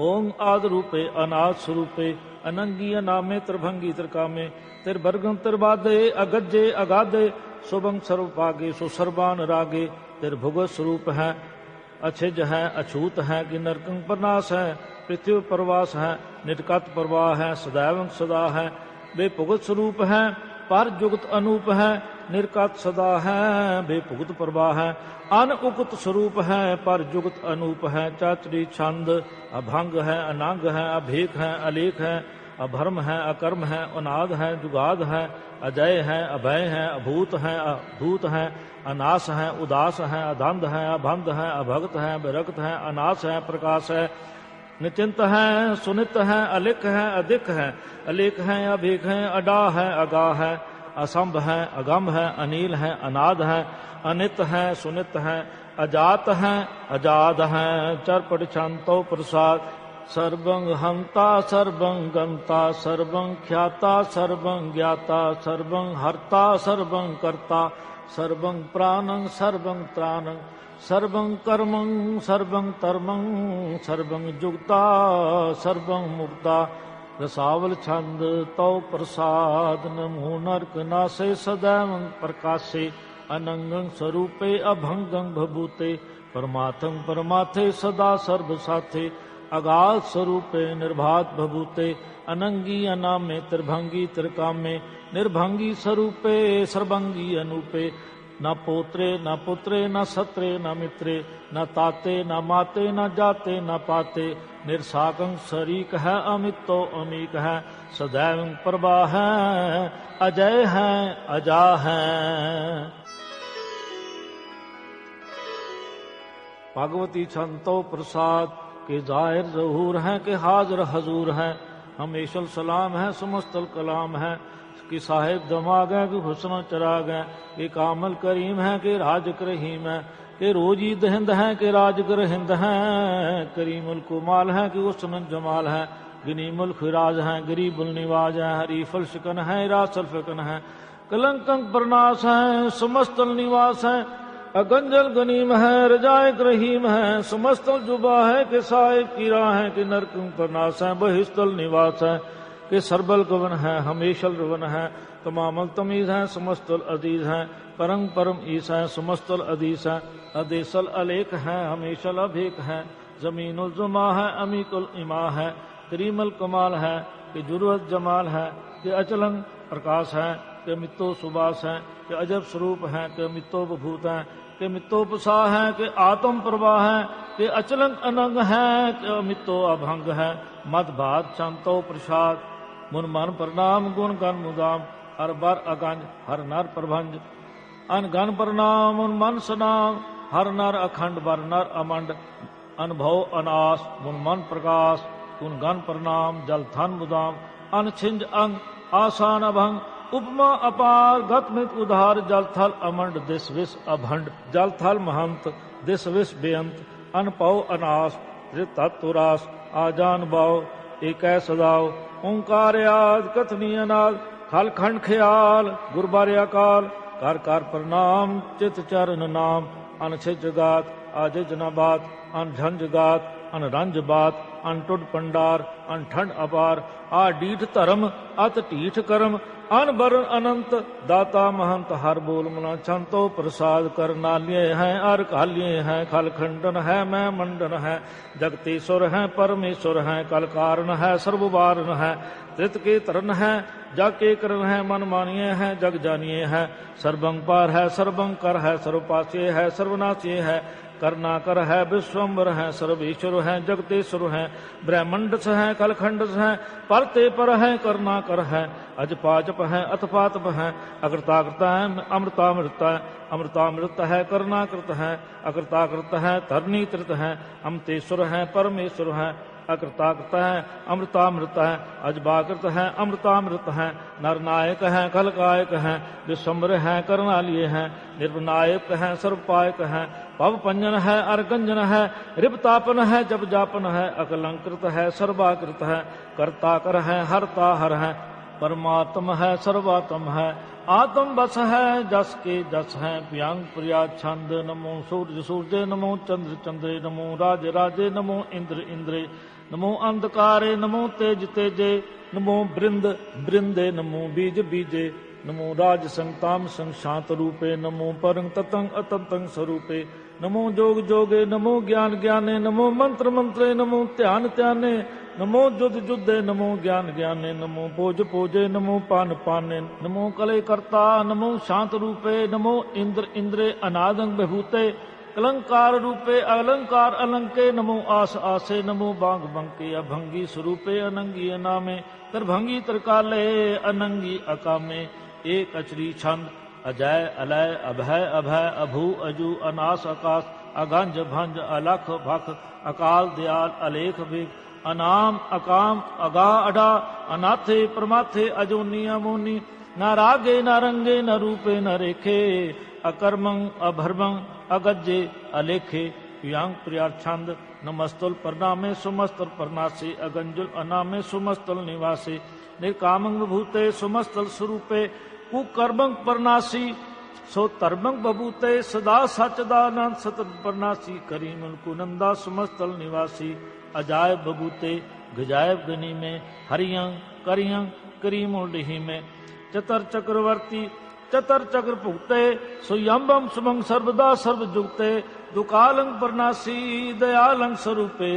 ओम आद रूपे अनाद स्वरूपे अनंगी अनामे त्रिभंगी त्रिकामे तिरबर्गम तिरबादे अगज्जे अगाधे शुभं सर्वपागे सो सर्वान रागे तिरभुग स्वरूप है अछिज है अछूत है कि नरकंग प्रनाश है पृथ्वी प्रवास है निटकत प्रवाह है सदैव सदा है बेपुगत स्वरूप है पर जुगत अनूप है निर्कत सदा है बेपुगत प्रवाह है अनउक्त स्वरूप है पर जुगत अनूप है चाचरी छंद अभंग है अनांग है अभेक है अलेख है अभर्म है अकर्म है अनाद है जुगाद है अजय है अभय है अभूत है अधूत है अनाश है उदास है अधंध है अभंध है अभक्त है विरक्त है अनाश है प्रकाश है निचिंत है सुनित है अलिख है अधिक है अलेख है अभेक है अडा है अगा है असंभ है अगम है अनील है अनाद है अनित है सुनित है अजात है अजाद है चरपट छंतो प्रसाद सर्वं हंता सर्वं गंता सर्वं ख्याता सर्वं ज्ञाता सर्वं हर्ता सर्वं कर्ता सर्वं प्राणं सर्वं त्राणं सर्वं कर्मं सर्वं धर्मं सर्वं जुगता सर्वं मुक्ता रसावल छंद तौ प्रसाद नमो नरक नासे सदैव प्रकाशे अनंगं स्वरूपे अभंगं भभूते परमार्थं परमाथे सदा सर्व साथे अगाध स्वरूपे निर्भात भभूते अनंगी अनामे त्रिभंगी त्रिकामे निर्भंगी स्वरूपे सर्वंगी अनूपे न पोत्रे न पुत्रे न सत्रे न मित्रे न ताते न माते न जाते न पाते निर्साकं शरीक है अमितो अमीक है सदैव प्रभा है अजय है अजा है। भगवती छंतो प्रसाद के जाहिर जहूर हैं कि हाजिर हजूर हैं। हमेशल सलाम है सुमस्तल कलाम है कि साहिब दमाग है कि हुस्न चराग है कि कामल करीम है कि राज रहीम है कि रोजी दहिंद है कि राजगर हिंद है करीमुल कुमाल है कि हुस्न जमाल है गनीमुल खिराज है गरीबुल निवाज है हरीफल शिकन है रासल फिकन है कलंकंक प्रनाश है सुमस्तल निवास है अगंजल गनीम है रजायक रहीम है सुमस्तल जुबा है कि साहिब कीरा है कि नरकंक प्रनाश है बहिस्तल निवास है कि सरबल कवन है हमेशल रवन है तमामल तमीज है समस्तल अजीज है परम परम ईस है समस्तल अदीस है अदेसल अलेख है हमेशल अभेक है जमीनुल जुमा है अमीकुल इमा है करीमल कमाल है कि जुर्वत जमाल है कि अचलंग प्रकाश है कि मित्तो सुबास है कि अजब स्वरूप है कि मित्तो बभूत है कि मित्तोपसा है कि आत्म प्रवाह है कि अचलंग अनंग है कि मित्तो अभंग है मद भात शांतो प्रसाद मुन मन प्रणाम गुण गण मुदाम हर बर अगंज हर नर प्रभंज अनगन प्रणाम उन मन सनाम हर नर अखंड बर नर अमंड अनुभव अनास मुन मन प्रकाश उन गण प्रणाम जल थन मुदाम अन छिंज अंग आसान अभंग उपमा अपार गतमित उधार जल थल अमंड दिस विष अभंड जल थल महंत दिस विष बेअंत अनपौ अनास तत्तुरास आजान बाव एक सदाव ओंकार याद कथनी अनाद खल खंड ख्याल गुरबारे अकाल कर कर प्रणाम चित चरण नाम अनछिज गात आजिज न बात अन झंझ गात अन रंज बात अन टुड पंडार अन ठंड अपार आ डीठ धर्म अत टीठ कर्म अन बर अनंत दाता महंत हर बोल मना छंतो प्रसाद कर नालिये हैं अर कालिये हैं खल खंडन है मैं मंडन है जगतीश्वर है परमेश्वर है कल कारण है सर्ववारण है त्रित के तरन है जग के करण है मन मानिए है जग जानिए है सर्वंग पार है सर्वंग कर है सर्वपासीय है सर्वनाशीय है करना कर है विश्वम्बर है सर्वेश्वर है जगतेश्वर है ब्रह्मंडस है कलखंडस है परते पर है करना कर है अजपाजप है अतपातप है अकृताकृत है अमृतामृत है अमृतामृत है करनाकृत है अकृताकृत है धरनी त्रित है अमतेश्वर है परमेश्वर है अकृताकृत है अमृतामृत है अजबाकृत है अमृतामृत है नरनायक है कलकायक है विश्वम्बर है करनालिय है निर्विनायक है सर्वपायक है भव पंजन है अर्गंजन है रिपतापन है जप जापन है अकलंकृत है सर्वाकृत है कर्ता कर है हरता हर है परमात्म है सर्वात्म है आत्म बस है जस के जस है प्यांग प्रिया छंद नमो सूर्य सूर्य नमो चंद्र चंद्रे नमो राज राजे नमो इंद्र इंद्रे नमो अंधकारे नमो तेज तेजे नमो बृंद बृंदे नमो बीज बीजे नमो राज संताम संशांत रूपे नमो परंग ततंग अतंतंग स्वरूपे नमो जोग जोगे नमो ज्ञान ज्ञाने नमो मंत्र मंत्रे नमो ध्यान ध्याने नमो जुद जुदे नमो ज्ञान ज्ञाने नमो पोज पोजे नमो पान पाने नमो कले कर्ता नमो शांत रूपे नमो इंद्र इंद्रे अनादंग विभूते अलंकार रूपे अलंकार अलंके नमो आस आसे नमो बांग बंके अभंगी स्वरूपे अनंगी अनामे तरभंगी तरकाले अनंगी अकामे एक अचरी छंद अजय अलय अभय अभय अभू अजू अनास आकाश अगंज भंज अलख भख अकाल दयाल अलेख भिख अनाम अकाम अगा अडा अनाथे प्रमाथे अजोनी अमोनी न रागे न रंगे न रूपे न रेखे अकर्मंग अभर्मंग अगज्जे अलेखे यांग प्रियाछंद नमस्तुल प्रणामे सुमस्तुल प्रणासे अगंजुल अनामे सुमस्तुल निवासे निर्कामंग भूते सुमस्तुल स्वरूपे कुकर्मंग प्रणासी सो तरमंग बबूते सदा सचदानंद सतत प्रणासी करीमुल कुनंदा सुमस्तल निवासी अजायब बबूते गजायब गनी में हरियंग करियंग करीमुल डिही में चतर चक्रवर्ती चतर चक्र भुगते सुयंबम सुमंग सर्वदा सर्व जुगते दुकालंग परनासी दयालंग स्वरूपे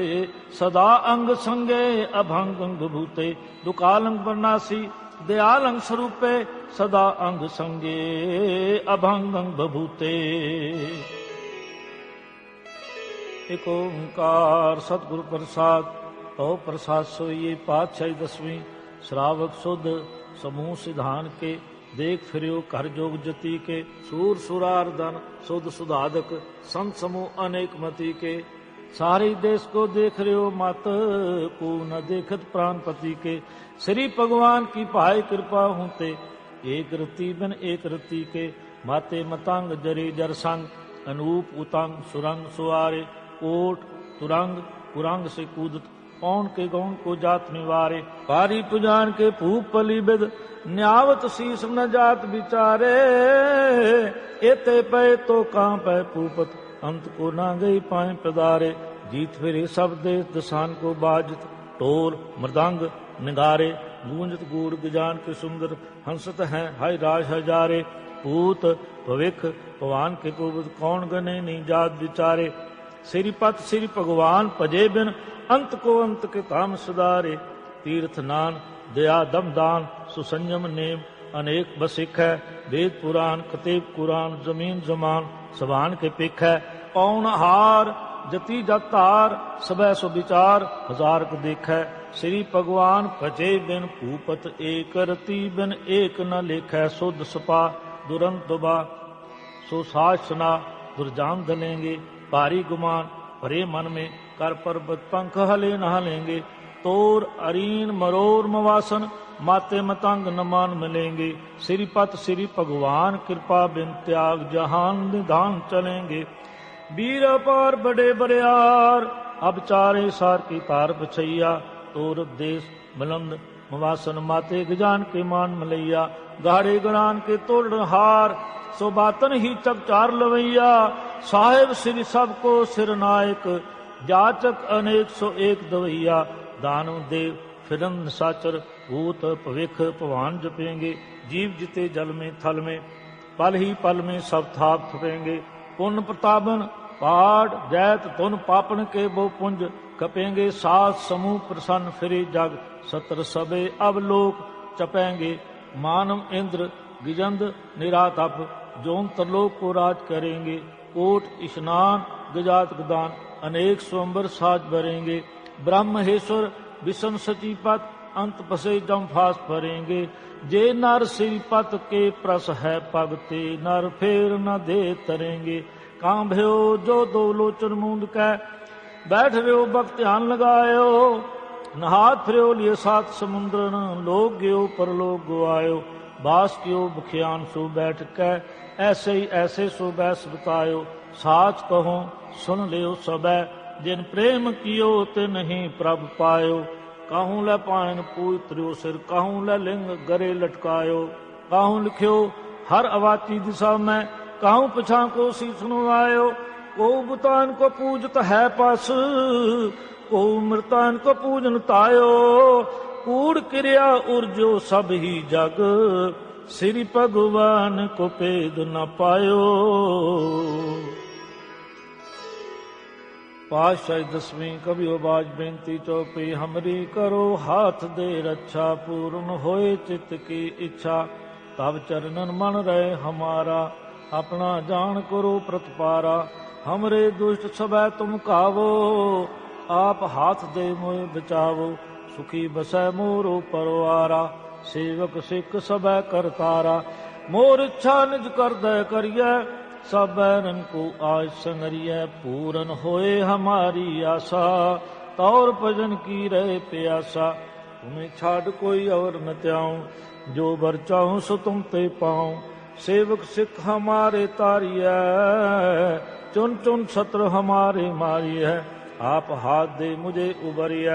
सदा अंग संगे अभंग अंग भूते दुकालंग परनासी दयालंग स्वरूपे सदा अंग संगे अभंग अंग बभूते। एक ओंकार सतगुरु प्रसाद तो प्रसाद सोइए पातशाही 10वीं श्रावक सुध समूह सिधान के देख फिरियो कर जोग जति के सूर सुरार धन सुध सुधादक संत समूह अनेक मति के सारे देश को देख रहे हो मत को न देखत प्राणपति के श्री भगवान की पाए कृपा होते एक रति बिन एक रति के माते मतंग जरे जर संग अनूप उतंग सुरंग सुआरे कोट तुरंग कुरंग से कूदत कौन के गौन को जात निवारे पारी पुजान के भूप पली बिद न्यावत शीस न जात विचारे एते पे तो कां पे पूपत अंत को ना गई पाए पदारे जीत फिरे सब देश दसान को बाजत टोल मृदंग निगारे गूंजत गूढ़ गजान के सुंदर हंसत हैं हाय राज हजारे पूत भविख भगवान के पूत कौन गने नहीं जात विचारे श्रीपत श्री भगवान भजे बिन अंत को अंत के काम सुधारे तीर्थ नान दया दम दान सुसंयम नेम अनेक बसिख है वेद पुराण कतेब कुरान जमीन जमान सबान के पिख है पौन हार जति जतार सबै सो विचार हजार को देख है श्री भगवान भजे बिन भूपत एक रति बिन एक न लेख है सुध सपा दुरंत दुबा सो सासना दुर्जान धलेंगे भारी गुमान भरे मन में कर पर्वत पंख हले न हलेंगे तोर अरीन मरोर मवासन माते मतंग न मान मिलेंगे श्रीपत श्री भगवान कृपा बिन त्याग जहान निधान चलेंगे वीर अपार बड़े बड़ियार अब चारे सार की तार बछैया तोर देश मलंद मवासन माते गजान के मान मलैया गाड़े गणान के तोड़ हार सो बातन ही चकचार लवैया साहेब श्री सबको सिर नायक जाचक अनेक सो एक दवैया दानव देव फिरन साचर भूत भविख भवान जपेंगे जीव जिते जल में थल में पल ही पल में सब थाप थपेंगे पुण्य प्रतापन पहाड़ जैत तुन पापन के बो पुंज कपेंगे सात समूह प्रसन्न फिरे जग सत्र सबे अब लोक चपेंगे मानव इंद्र गिजंद निरातप जोन तरलोक को राज करेंगे कोट स्नान गजात गदान अनेक स्वंबर साज भरेंगे ब्रह्महेश्वर विष्णु सचीपत अंत पसे जम फास भरेंगे जे नर श्रीपत के प्रस है पगते नर फेर न दे तरेंगे कां भयो जो दो लोचन मूंद कै बैठ रहो बक ध्यान लगायो नहात फिरो लिए सात समुद्र लोग गयो परलोक गुआयो बास कियो बुखियान सो बैठ कै ऐसे ही ऐसे सो बैस बतायो साच कहो सुन लियो सबै जिन प्रेम कियो ते नहीं प्रभ पायो काहूं लै पायन पूज त्रियो सिर काहूं लै लिंग गरे लटकायो काहूं लिखियो हर अवाची दिशा में काहूं पिछा को सी सुनवायो को बुतान को पूजत है पस को मृतान को पूजन तायो कूड़ क्रिया उर्जो सब ही जग श्री भगवान को पेद न पायो। पातशाही 10वीं कभी बाज बेनती चौपी हमरी करो हाथ दे रक्षा पूर्ण होए चित्त की इच्छा तब चरणन मन रहे हमारा अपना जान करो प्रतपारा हमरे दुष्ट सबै तुम कावो आप हाथ दे मोए बचावो सुखी बसै मोरो परवारा सेवक सिख सबै करतारा मोर इच्छा निज कर दे करिए सब बैरन को आज संगरिय पूरन होए हमारी आशा तौर भजन की रहे प्यासा तुम्हें छाड़ कोई और न त्याऊं जो बर चाहूं सो तुम ते पाऊं सेवक सिख हमारे तारिय चुन चुन छत्र हमारे मारिय आप हाथ दे मुझे उबरिय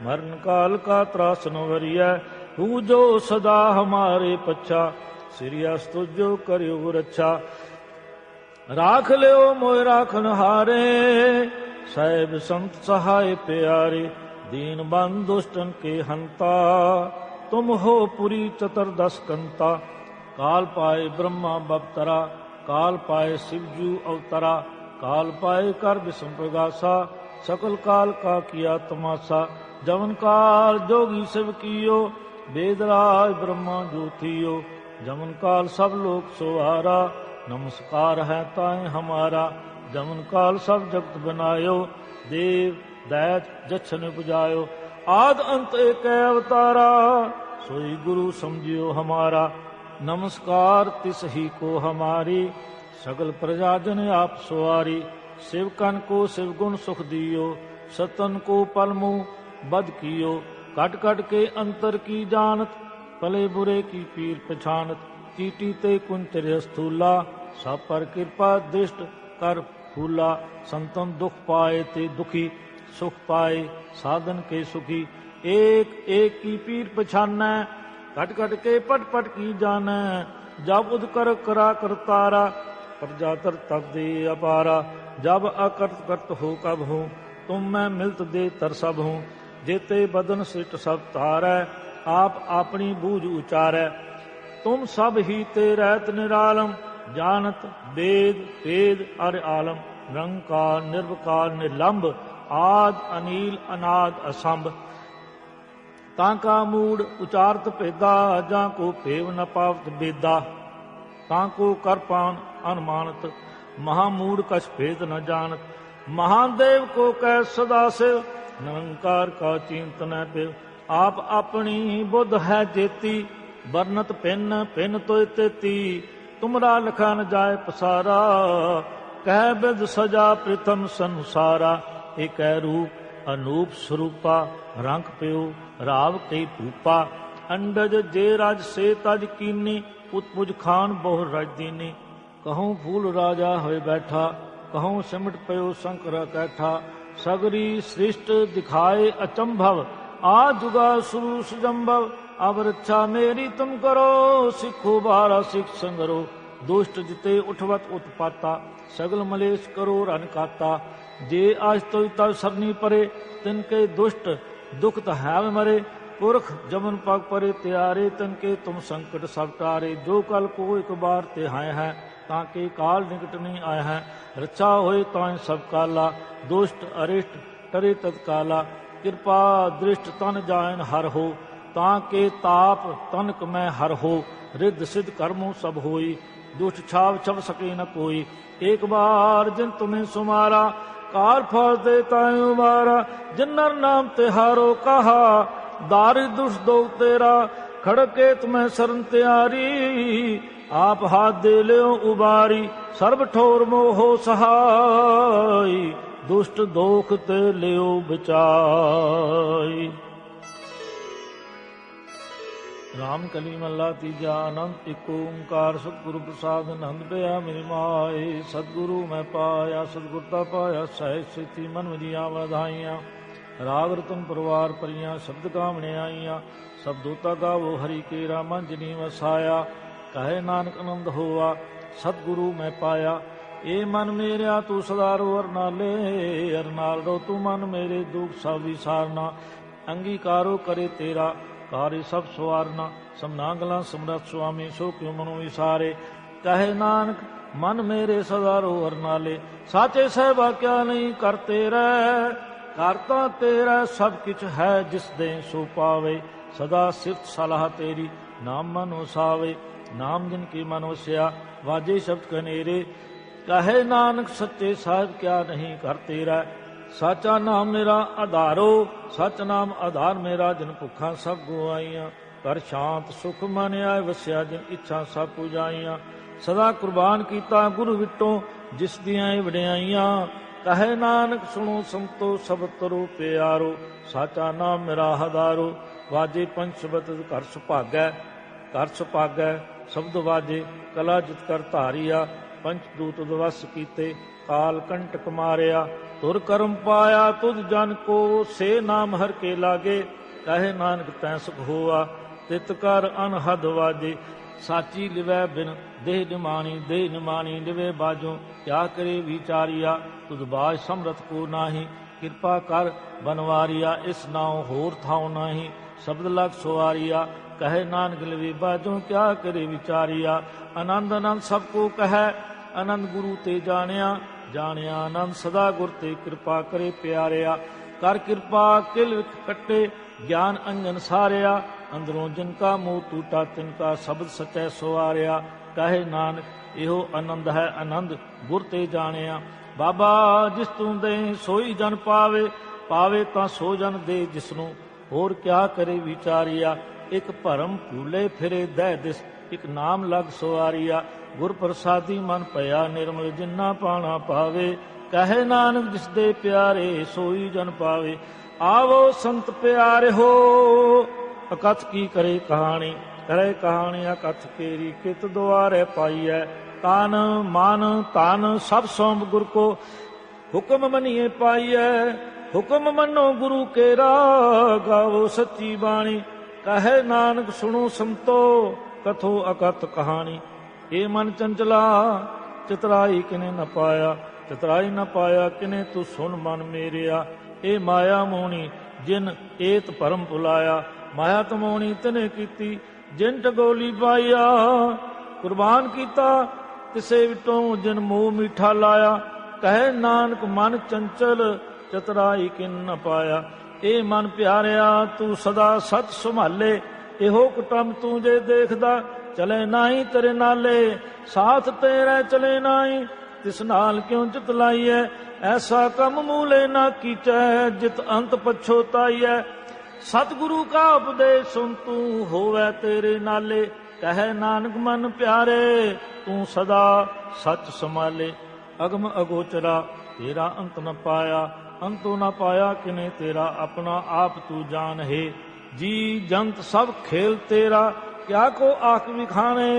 मरण काल का त्रास न वरिय तू जो सदा हमारे पच्छा श्रीयस तुझो करियो रक्षा राख लियो मोय राखन हारे साहेब संत सहाय प्यारे दीन बंद दुष्टन के हंता तुम हो पुरी चतुर्दश कंता काल पाए ब्रह्मा बवतरा, काल पाए शिवजू अवतरा, काल पाए कर विष्णु प्रगासा, सकल काल का किया तमाशा। जवन काल जोगी शिव कियो, वेदराज ब्रह्मा ज्योतियो, जमन काल सब लोक सुहारा, नमस्कार है ताए हमारा। जमन काल सब जगत बनायो, देव दैत जछन पुजायो, आद अंत एक अवतारा, सोई गुरु समझियो हमारा। नमस्कार तिस ही को हमारी, सगल प्रजा जन आप सवारी। शिव कन को शिव गुण सुख दियो, सतन को पलमु बद कियो। कट कट के अंतर की जानत, भले बुरे की पीर पछानत। चीटी ते कुंचर स्थूला, सब पर कृपा दृष्ट कर फूला। संतन दुख पाए ते दुखी, सुख पाए साधन के सुखी। एक एक की पीर पछानै, कट कट के पट पट की जानै। जब उद कर करा करतारा, प्रजा तर तब दे अपारा। जब अकर्त करत हो कब हूँ, तुम मैं मिलत दे तर सब हूँ। जेते बदन सिट सब तारै, आप अपनी बूझ उचारै। तुम सब ही ते रहत निरालम, जानत वेद वेद अर आलम। निरंकार निर्विकार निर्लंब, आद अनील अनाद असंभ। तांका मूड उचारत भेदा, जाको भेव न पावत बेदा। तांको कर पान अनुमानत, महामूड कछ भेद न जानत। महादेव को कह सदा शिव, निरंकार का चिंत न पिव। आप अपनी बुद्ध है जेती, बरनत भिन्न भिन्न तोय तेती। तुमरा लखा न जाय पसारा, कह बिद सजा प्रथम संसारा। एक रूप अनूप स्वरूपा, रंग प्यो राव कई भूपा। अंडज जे राज से तज कीनी, उत्पुज खान बहु राजदीनी। कहूँ फूल राजा होए बैठा, कहूँ सिमट पयो शंकर कैठा। सगरी सृष्ट दिखाए अचंभव, आ जुगा शुरू सुजंभव। अब रक्षा मेरी तुम करो, सिखो बारा सिख संगरो। दुष्ट जिते उठवत उत्पाता, सगल मलेश करो रन काता। जे आज तो तब सरनी परे, तिनके दुष्ट दुख है मरे। पुरख जमन पग परे त्यारे, तिनके तुम संकट सब टारे। जो कल को एक बार तिहाए हैं, ताके काल निकट नहीं आए हैं। रक्षा होए ताए सब काला, दुष्ट अरिष्ट टरे तत्काला। कृपा दृष्ट तन जायन हर हो, ताके ताप तनक में हर हो। रिद्ध सिद्ध कर्मों सब होई, दुष्ट छाव छव सके न कोई। एक बार जिन तुम्हें सुमारा, कार फल देता उबारा। जिन्नर नाम तिहारो कहा, दारि दुष्ट दो तेरा। खड़के तुम्हें शरण त्यारी, आप हाथ दे ले उबारी। सर्व ठोर मोहो सहाय, दुष्ट दोख ते लियो बचाई। राम कली मल्ला तीजा अनंत एक ओंकार। सतगुरु प्रसाद नंद पया मेरी माए। सतगुरु मैं पाया, सतगुरता पाया। सहज स्थिति मन मदिया वधाइया। राग रतन परिवार परियां, शब्द कामने आईया। सब दोता गावो हरि केरा, मन जिनी वसाया। कहे नानक आनंद होआ, सतगुरु मैं पाया। ए मन मेरा तू सदारो अरनाले, अरनाल रो तू मन मेरे दुख सब विसारना। अंगीकारो करे तेरा, कार्य सब सवारना। समनागला समरथ स्वामी, सो क्यों मनो विसारे। कहे नानक मन मेरे सदारो अरनाले। साचे सहबा क्या नहीं करते रह, करता तेरा सब किछ है। जिस दे सो पावे, सदा सिफ्त सलाह तेरी। नाम मन वसावे, नाम जिनकी मन वस्या। वाजे शब्द कनेरे, कहे नानक सच्चे साहिब क्या नहीं करते रह। साचा नाम मेरा आधारो, सच नाम आधार मेरा। जिन भुखा सब गुआइया, कर शांत सुख मन आए वस्या। जिन इच्छा सब पुजाइया, सदा कुर्बान कीता गुरु विटो। जिस दियां वड्याइयां, कहे नानक सुनो संतो सब तरो प्यारो। साचा नाम मेरा हदारो, वाजे पंच शब्द घर सुभागै। घर सुभागै शब्द वाजे, कला जित कर धारिया। पंच दूत दवस कीते, काल कंटक मारिया। तुर कर्म पाया तुझ जन को, से नाम हर के लागे। कहे नानक तै सुख होआ, तित कर अनहद वाजे। साची लिवै बिन देह निमानी, देह निमानी लिवे बाजो। क्या करे विचारिया, तुझ बाज समरथ को नाही। कृपा कर बनवारिया, इस नाव होर थाव नाही। शब्द लग सुवारिया। कहे नानक लवे बाजों क्या करे विचारिया। आनंद आनंद सबको कहे आनंद गुरु ते जानिया। जानिया आनंद सदा गुर ते कृपा करे प्यारिया। कर कृपा किल विख कट्टे ज्ञान अंजन सारिया। अंदरों जिनका मुंह टूटा तिनका शब्द सचै सुवारिया। कहे नानक इहो आनंद है आनंद गुर ते जानिया। बाबा जिस तू दे सोई जन पावे, पावे तां सो जन दे जिसनों होर क्या करे विचारिया। एक भरम भूले फिरे दह दिस एक नाम लग सुवारिया। गुर प्रसादी मन पया निर्मल जिन्ना पाना पावे। कहे नानक जिस दे प्यारे सोई जन पावे। आवो संत प्यारे हो अकथ की करे कहानी। करे कहानी अकथ केरी कित द्वारे पाई है। तान मान तान सब सौंप गुर को हुक्म मनिए पाइए। हुक्म मनो गुरु केरा गावो सच्ची बाणी। कहे नानक सुनो संतो कथो अकथ कहानी। ए मन चंचला चितराई किने न पाया। चितराई न पाया किने तू सुन मन मेरिया। ए माया मोहनी जिन एत भरम भुलाया। माया तमोनी तिने कीती जिन टगोली पाइया। कुर्बान कीता तिसे विटों जिन मोह मीठा लाया। कहे नानक मन चंचल चतराई किन न पाया। ए मन प्यारिया तू सदा सच संभाले। एहो कुटम तू जे देखदा चले नाही तेरे नाले। साथ तेरे चले नाही तिस नाल क्यों चित लाइए। ऐसा कम मूले ना कीचै जित अंत पछोताइए। सतगुरु का उपदेश सुन तू होवे तेरे नाले। कहे नानक मन प्यारे तू सदा सच संभाले। अगम अगोचरा तेरा अंत न पाया। अंतो न पाया किने तेरा अपना आप तू जान है। जी जंत सब खेल तेरा क्या को आख विखाने।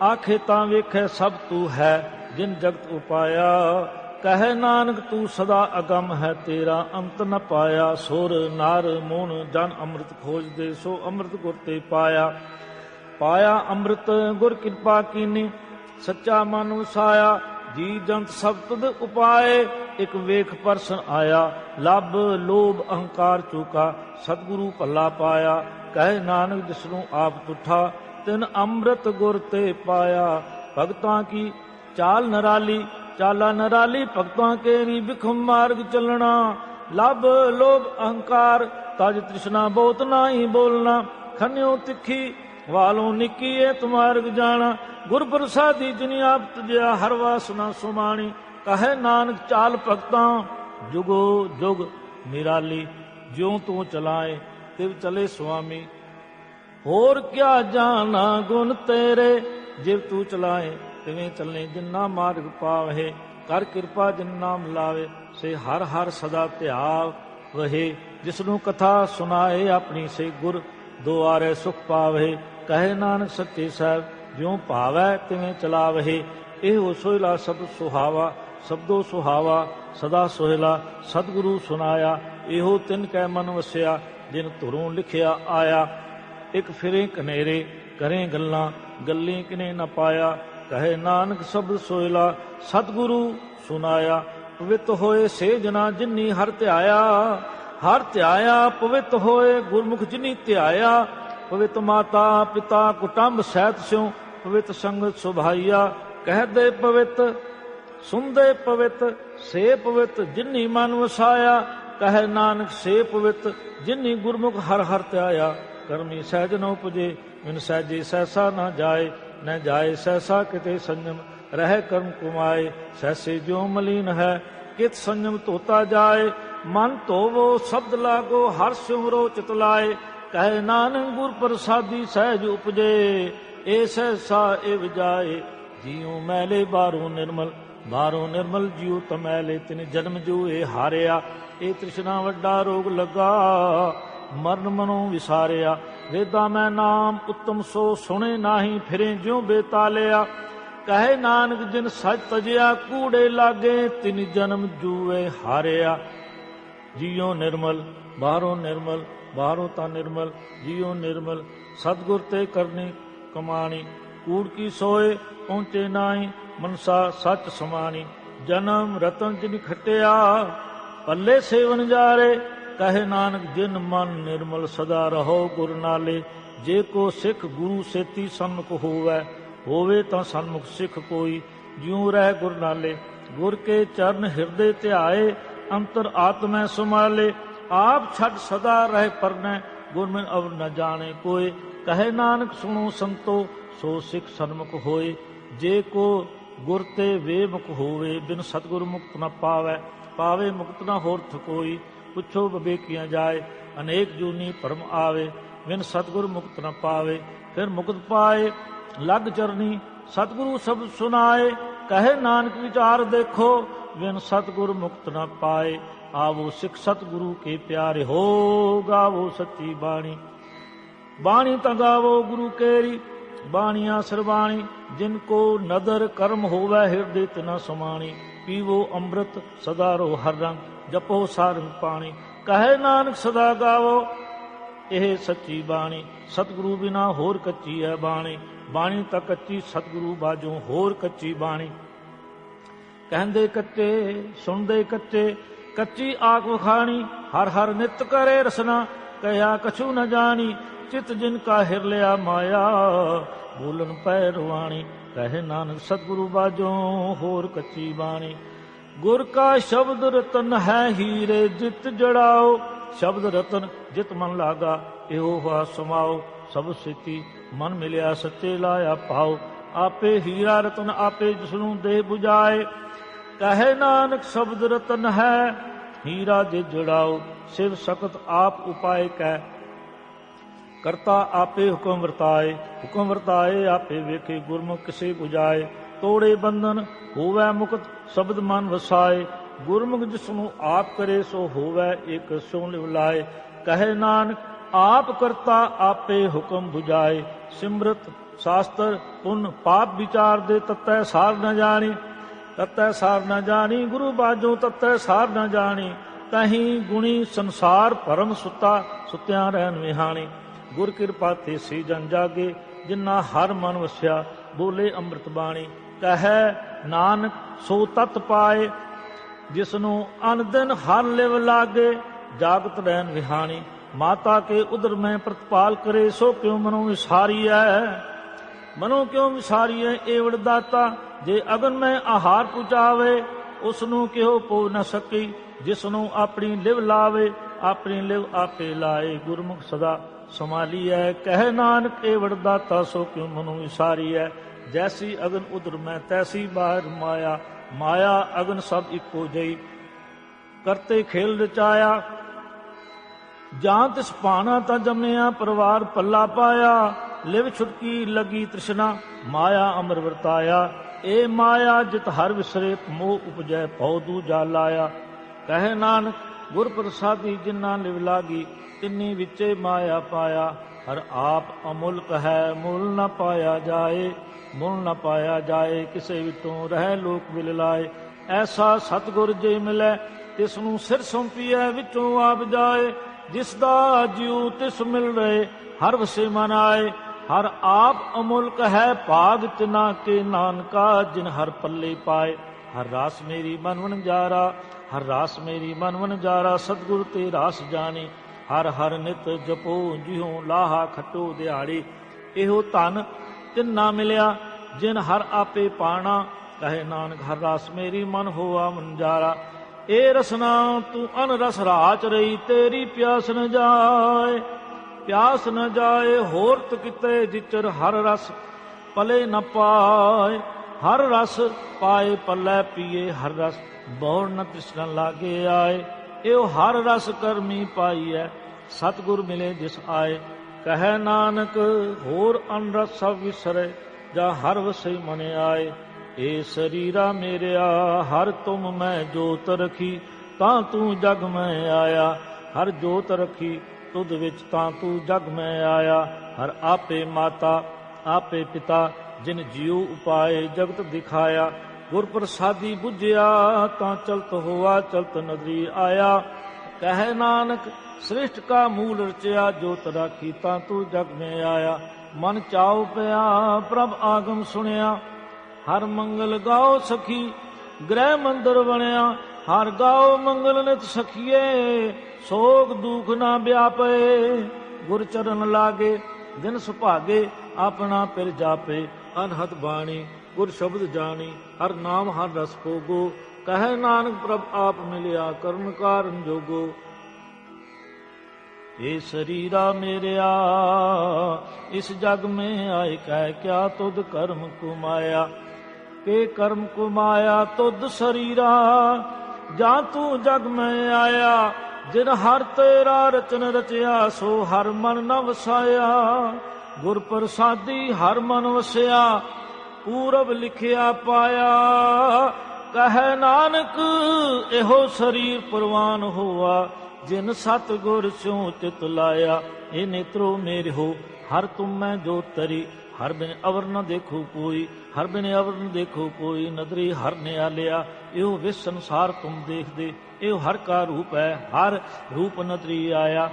आखे तां वेखे सब तू है जिन जगत उपाया। कहे नानक तू सदा अगम है तेरा अंत न पाया। सुर नार मून जन अमृत खोज दे सो अमृत गुर ते पाया। पाया अमृत गुर कृपा कीनी सच्चा मन वसाया। जी जंत सब तुद उपाय एक वेख परसन आया। लब लोभ अहंकार चूका सतगुरु भला पाया। कहे नानक जिसनों आप तुठा तिन अमृत गुर ते पाया। भगतां की चाल नराली चाला नराली भगतां के नी बिखम मार्ग चलना। लब लोभ अहंकार तज तृष्णा बहुत नाही बोलना। खन्यो तिखी वालों निकी तुमार्ग जाना। गुर प्रसादी जिनी आप तुझा हर वासना सुमानी। कहे नानक चाल भगतां जुगो जुग निराली। ज्यों तू चलाए तिव चले स्वामी। होर क्या जाना गुण तेरे जिव तू चलाए तिवें चलने जिन्ना मार्ग पावे। कर कृपा जिन नाम लावे से हर हर सदा ध्याव वहे। जिसनु कथा सुनाए अपनी से गुर दुआरे सुख पावे। कहे नानक सच्चे साहिब ज्यों भावै तिवें चलावहे। एहो सोहिला शब्द सुहावा शब्दो सुहावा सदा सोहिला। सतगुरु सुनाया एहो तिन कै मन वसिया जिन धुरों लिखिया आया। एक फिरे कनेरे करें गल्लां गल्ली किने न पाया। कहे नानक शब्द सोहिला सतगुरु सुनाया। पवित्र होए से जना जिन्नी हर ध्याया। हर ध्याया पवित्र होए गुरमुख जिनी ध्याया। पवित्र माता पिता कुटुंब सहित स्यों पवित्र संगत सुभाइया। कह दे पवित्र सुन दे पवित्र से पवित्र जिन्नी मन वसाया। कहे नानक से पवित्र जिन्नी गुरमुख हर हर त्याया। कर्मी सहज न उपजे बिन सहजे सहसा न जाए। न जाए सहसा किते संयम रह कर्म कुमाए। सहसे जो मलीन है कित संयम धोता जाए। मन धोवो शब्द लागो हर सिमरो चित लाए। कहे नानक गुर प्रसादी सहज उपजे ए सहसा एव जाए। जियो मैले बारों निर्मल जियो तमैले तिन जन्म जो ए हारिया। ए तृष्णा वड्डा रोग लगा मरण मनो विसारिया। वेदा मैं नाम उत्तम सो सुने नाही फिरे ज्यों बेतालिया। कहे नानक जिन सच तजिया कूड़े लागे तिन जन्म जूए हारिया। जियो निर्मल बाहरों ता निर्मल जियो निर्मल। सतगुर ते करनी कमानी कूड़ की सोए पहुंचे नाई। मनसा सच समानी जन्म रतन जिन खटिया। पल्ले सेवन जारे ਕਹੇ ਨਾਨਕ ਜਿਨ ਮਨ ਨਿਰਮਲ ਸਦਾ ਰਹੋ ਗੁਰ ਨਾਲੇ। ਜੇ ਕੋ ਸਿੱਖ ਗੁਰੂ ਸੇਤੀ ਸਨਮੁਖ ਹੋਵੇ ਤਾਂ ਸਨਮੁਖ ਸਿੱਖ ਕੋਈ, ਜਿਉ ਰਹਿ ਗੁਰ ਨਾਲੇ। ਗੁਰ ਕੇ ਚਰਨ ਹਿਰਦੇ ਧਿਆਏ, ਅੰਤਰ ਆਤਮੈ ਸਮਾਲੇ। ਆਪ ਛੱਡ ਸਦਾ ਰਹਿ ਪਰਨੈ, ਗੁਰ ਬਿਨ ਅਵਰ ਨ ਜਾਣੇ ਕੋਇ। ਕਹੇ ਨਾਨਕ ਸੁਣੋ ਸੰਤੋ, ਸੋ ਸਿੱਖ ਸਨਮੁਖ ਹੋਏ। ਜੇ ਕੋ ਗੁਰ ਤੇ ਵੇਮੁਖ ਹੋਵੇ, ਬਿਨ ਸਤਿਗੁਰ ਮੁਕਤ ਨ ਪਾਵੇ ਮੁਕਤ ਨ ਹੋਰਥ ਕੋਈ। ਪੁੱਛੋ ਵਿਵੇਕੀਆਂ ਜਾਏ, ਅਨੇਕ ਜੂਨੀ ਭਰਮ ਆਵੇ। ਬਿਨ ਸਤਿਗੁਰ ਮੁਕਤ ਨ ਪਾਵੇ, ਫਿਰ ਮੁਕਤ ਪਾਏ ਲਗ ਚਰਨੀ। ਸਤਿਗੁਰੂ ਸ਼ਬਦ ਸੁਨਾਏ, ਕਹੇ ਨਾਨਕ ਵਿਚਾਰ ਦੇਖੋ। ਬਿਨ ਸਤਿਗੁਰ ਮੁਕਤ ਨ ਪਾਏ, ਆਵੋ ਸਿੱਖ ਸਤਿਗੁਰੂ ਕੇ ਪਿਆਰੇ ਹੋ। ਗਾਵੋ ਸੱਚੀ ਬਾਣੀ, ਬਾਣੀ ਤਾਂ ਗਾਵੋ ਗੁਰੂ ਕੇਰੀ। ਬਾਣੀਆਂ ਸਰਬਾਣੀ, ਜਿਨ ਕੋ ਨਦਰ ਕਰਮ ਹੋਵੇ, ਹਿਰਦੇ ਤਿਨਾ ਸਮਾਣੀ। ਪੀਵੋ ਅੰਮ੍ਰਿਤ ਸਦਾ ਰੋ ਹਰ ਰੰਗ, ਜਪੋ ਸਾਰੰਗ ਪਾਣੀ। ਕਹੇ ਨਾਨਕ ਸਦਾ ਗਾਵੋ ਇਹ ਸੱਚੀ ਬਾਣੀ। ਸਤਿਗੁਰੂ ਬਿਨਾ ਹੋਰ ਕੱਚੀ ਹੈ ਬਾਣੀ। ਬਾਣੀ ਤਾਂ ਕੱਚੀ, ਸਤਿਗੁਰੂ ਬਾਝੋਂ ਹੋਰ ਕੱਚੀ ਬਾਣੀ। ਕਹਿੰਦੇ ਕੱਚੇ ਸੁਣਦੇ ਕੱਚੇ, ਕੱਚੀ ਆਖ ਵਖਾਣੀ। ਹਰ ਹਰ ਨਿਤ ਕਰੇ ਰਸਨਾ, ਕਹਿਆ ਕਛੂ ਨ ਜਾਣੀ। ਚਿਤ ਜਿਨ ਕਾ ਹਿਰ ਲਿਆ ਮਾਇਆ, ਬੋਲਣ ਪੈ ਰਵਾਣੀ। ਕਹੇ ਨਾਨਕ ਸਤਿਗੁਰੂ ਬਾਝੋਂ ਹੋਰ ਕੱਚੀ ਬਾਣੀ। ਗੁਰ ਕਾ ਸ਼ਬਦ ਰਤਨ ਹੈ ਹੀਰੇ, ਜਿਤ ਜੜਾਓ। ਸ਼ਬਦ ਰਤਨ ਜਿਤ ਮਨ ਲਾਗਾ, ਇਹੋ ਵਾ ਸਮਾਓ। ਸਭ ਸਿੱਤੀ ਮਨ ਮਿਲਿਆ, ਸੱਚੇ ਲਾਇਆ ਪਾਓ। ਆਪੇ ਹੀਰਾ ਰਤਨ ਆਪੇ ਜਿਸਨੂੰ ਦੇ 부ਝਾਏ। ਕਹੇ ਨਾਨਕ ਸ਼ਬਦ ਰਤਨ ਹੈ ਹੀਰਾ ਜੇ ਜੜਾਓ। ਸਿਵ ਸਕਤ ਆਪ ਉਪਾਏ ਕੈ, ਕਰਤਾ ਆਪੇ ਹੁਕਮ ਵਰਤਾਏ। ਆਪੇ ਵੇਖੇ ਗੁਰਮੁਖ ਕਿਸੇ 부ਝਾਏ। ਤੋੜੇ ਬੰਧਨ ਹੋਵੈ ਮੁਕਤ, ਸ਼ਬਦ ਮਨ ਵਸਾਏ। ਗੁਰਮੁਖ ਜਿਸਨੂੰ ਆਪ ਕਰੇ, ਸੋ ਹੋਵੈ ਇਕ ਸੋ ਲਿਵ ਲਾਏ। ਕਹੇ ਨਾਨਕ ਆਪ ਕਰਤਾ ਆਪੇ ਹੁਕਮ 부ਝਾਏ। ਸਿਮਰਤ ਸ਼ਾਸਤਰ ਪੁੰਨ ਪਾਪ ਵਿਚਾਰ ਦੇ, ਤਤੈ ਸਾਰ ਨ ਜਾਣੀ। ਗੁਰੂ ਬਾਝੋਂ ਤਤੈ ਸਾਰ ਨ ਜਾਣੀ। ਤਹੀਂ ਗੁਣੀ ਸੰਸਾਰ ਭਰਮ ਸੁੱਤਿਆਂ ਰਹਿਣ ਵਿਹਾਣੀ। ਗੁਰ ਕਿਰਪਾ ਤੇ ਸੀ ਜਨ ਜਾਗੇ, ਜਿਨਾ ਹਰ ਮਨ ਵਸਿਆ। ਬੋਲੇ ਅੰਮ੍ਰਿਤ ਬਾਣੀ, ਕਹੈ ਨਾਨਕ ਸੋ ਤਤ ਪਾਏ। ਜਿਸਨੂੰ ਅਨ ਦਿਨ ਹਰ ਲਿਵ ਲਾਗੇ, ਜਾਗਤ ਰਹਿਣ ਵਿਹਾਣੀ। ਮਾਤਾ ਕੇ ਉਦਰ ਮੈਂ ਪ੍ਰਤਪਾਲ ਕਰੇ, ਸੋ ਕਿਉ ਮਨੋਂ ਵਿਸਾਰੀਐ। ਏਵੜ ਦਾਤਾ ਜੇ ਅਗਨ ਮੈਂ ਆਹਾਰ ਪੁਚਾਵੇ, ਉਸਨੂੰ ਕਿਹੋ ਪੋ ਨ ਸਕੀ। ਜਿਸਨੂੰ ਆਪਣੀ ਲਿਵ ਲਾਵੇ, ਆਪਣੀ ਲਿਵ ਆਪੇ ਲਾਏ। ਗੁਰਮੁਖ ਸਦਾ ਸੰਭਾਲੀਐ। ਕਹੇ ਨਾਨਕ ਏਵੜ ਦਾਤਾ, ਸੋ ਕਿਉ ਮਨੋਂ ਵਿਸਾਰੀਐ। ਜੈਸੀ ਅਗਨ ਉਦਰ ਮੈਂ, ਤੈਸੀ ਬਾਹਰ ਮਾਇਆ। ਮਾਇਆ ਅਗਨ ਸਭ ਇੱਕੋ ਜਈ, ਕਰਤੇ ਖੇਲ ਰਚਾਇਆ। ਜਾਂ ਤਿਸ ਭਾਣਾ ਤਾਂ ਜੰਮਿਆ, ਪਰਿਵਾਰ ਪੱਲਾ ਪਾਇਆ। ਲਿਵ ਛੁਟਕੀ ਲੱਗੀ ਤ੍ਰਿਸ਼ਨਾ, ਮਾਇਆ ਅਮਰ ਵਰਤਾਇਆ। ਇਹ ਮਾਇਆ ਜਿਤ ਹਰ ਵਿਸਰੇ, ਮੋਹ ਉਪਜੈ ਭਉ ਦੂਜਾ ਲਾਇਆ। ਕਹੇ ਨਾਨਕ ਗੁਰ ਪ੍ਰਸਾਦੀ, ਜਿਨਾ ਲਿਵ ਲਾਗੀ। ਤਿੰਨੀ ਵਿੱਚੇ ਮਾਇਆ ਪਾਇਆ। ਹਰ ਆਪ ਅਮੁਲਕ ਹੈ, ਮੁੱਲ ਨ ਪਾਇਆ ਜਾਏ। ਕਿਸੇ ਵਿਟੋਂ ਰਹਿ ਲੋਕ ਵਿਲ ਲਾਏ। ਐਸਾ ਸਤਿਗੁਰ ਜੇ ਮਿਲੈ, ਤਿਸ ਨੂੰ ਸਿਰ ਸੌਂਪੀਐ, ਵਿੱਚੋਂ ਆਪ ਜਾਏ। ਜਿਸ ਦਾ ਜਿਉ ਤਿਸ ਮਿਲ ਰਹੇ, ਹਰ ਵਸੇ ਮਨ ਆਏ। ਹਰ ਆਪ ਅਮੁਲਕ ਹੈ, ਭਾਗ ਤਿਨਾ ਕੇ ਨਾਨਕਾ। ਜਿਨ ਹਰ ਪੱਲੇ ਪਾਏ, ਹਰ ਰਾਸ ਮੇਰੀ ਮਨ ਵਣਜਾਰਾ। ਸਤਿਗੁਰ ਤੇ ਰਾਸ ਜਾਣੀ, ਹਰ ਹਰ ਨਿਤ ਜਪੋ। ਜਿਉ ਲਾਹਾ ਖੱਟੋ ਦਿਹਾੜੀ, ਇਹੋ ਧਨ ਤਿੰਨਾ ਮਿਲਿਆ, ਜਿਨ ਹਰ ਆਪੇ ਪਾਣਾ। ਕਹੇ ਨਾਨਕ ਹਰ ਰਾਸ ਮੇਰੀ ਮਨ ਹੋਆ ਵਣਜਾਰਾ। ਇਹ ਰਸਨਾ ਤੂੰ ਅਨ ਰਸ ਰਾਚ ਰਹੀ, ਤੇਰੀ ਪਿਆਸ ਨ ਜਾਏ। ਹੋਰਤ ਕਿਤੇ ਜਿਚਰ ਹਰ ਰਸ ਪਲੇ ਨ ਪਾਏ। ਹਰ ਰਸ ਪਾਏ ਪੱਲੇ ਪੀਏ, ਹਰ ਰਸ ਬੌੜ ਨ ਤ੍ਰਿਸ਼ਨਾ ਲਾਗੇ ਆਏ। ਇਹੋ ਹਰ ਰਸ ਕਰਮੀ ਪਾਈਐ, ਸਤਿਗੁਰ ਮਿਲੇ ਜਿਸ ਆਏ। ਕਹੈ ਨਾਨਕ ਹੋਰ ਅਨ ਰਸ ਸਭ ਵਿਸਰੇ, ਜਾ ਹਰ ਵਸਈ ਮਨ ਆਏ। ਏ ਸਰੀਰਾ ਮੇਰਿਆ ਹਰ ਤੁਮ ਮੈਂ ਜੋਤ ਰਖੀ, ਤਾਂ ਤੂੰ ਜਗ ਮੈਂ ਆਇਆ। ਹਰ ਜੋਤ ਰਖੀ ਤੁਧ ਵਿੱਚ, ਤਾਂ ਤੂੰ ਜਗ ਮੈਂ ਆਇਆ। ਹਰ ਆਪੇ ਮਾਤਾ ਆਪੇ ਪਿਤਾ, ਜਿਨ ਜੀਉ ਉਪਾਏ ਜਗਤ ਦਿਖਾਇਆ। ਗੁਰ ਪ੍ਰਸਾਦੀ ਬੁਝਿਆ, ਤਾਂ ਚਲਤ ਹੋਆ ਚਲਤ ਨਦਰੀ ਆਇਆ। ਕਹੈ ਨਾਨਕ ਸ੍ਰਿਸ਼ਟ ਕਾ ਮੂਲ ਰਚਿਆ, ਜੋਤ ਰਾਖੀ ਤਾਂ ਤੂੰ ਜਗ ਮੈਂ ਆਇਆ। ਮਨ ਚਾਉ ਪਿਆ ਪ੍ਰਭ ਆਗਮ ਸੁਣਿਆ, ਹਰ ਮੰਗਲ ਗਾਓ ਸਖੀ ਗ੍ਰਹਿ ਮੰਦਰ ਬਣਿਆ। ਹਰ ਗਾਓ ਮੰਗਲ ਨਿਤ ਸਖੀਏ, ਸੋਗ ਦੁਖ ਨਾ ਵਿਆਪੇ। ਗੁਰ ਚਰਨ ਲਾਗੇ ਦਿਨ ਸੁਭਾਗੇ, ਆਪਣਾ ਪਿਰ ਜਾਪੇ। ਅਨਹਦ ਬਾਣੀ ਗੁਰ ਸ਼ਬਦ ਜਾਣੀ, ਹਰ ਨਾਮ ਹਰ ਰਸ ਭੋਗੋ। ਕਹੈ ਨਾਨਕ ਪ੍ਰਭ ਆਪ ਮਿਲਿਆ, ਕਰਨ ਕਾਰਨ ਜੋਗੋ। ਇਹ ਸਰੀਰਾ ਮੇਰਿਆ ਇਸ ਜਗ में आए, कह क्या तुद कर्म कुमाया। के कर्म कुमाया तुद शरीरा, जा तू जग में आया। जिन हर तेरा रचन रचया, सो हर मन न वसाया। गुर प्रसादी हर मन वसया, पूरब लिखिया पाया। कहे नानक एहो शरीर प्रवान होआ, जिन सतगुर स्यों चित लाया। ए नेत्रो मेरे हो हर तुम मैं जो तरी, हर बिन अवर न देखो कोई। हर बिन अवर न देखो कोई, नदरी हर ने आलिया। एहो विस संसार तुम देख दे, एहो हर का रूप है, हर रूप नदरी आया।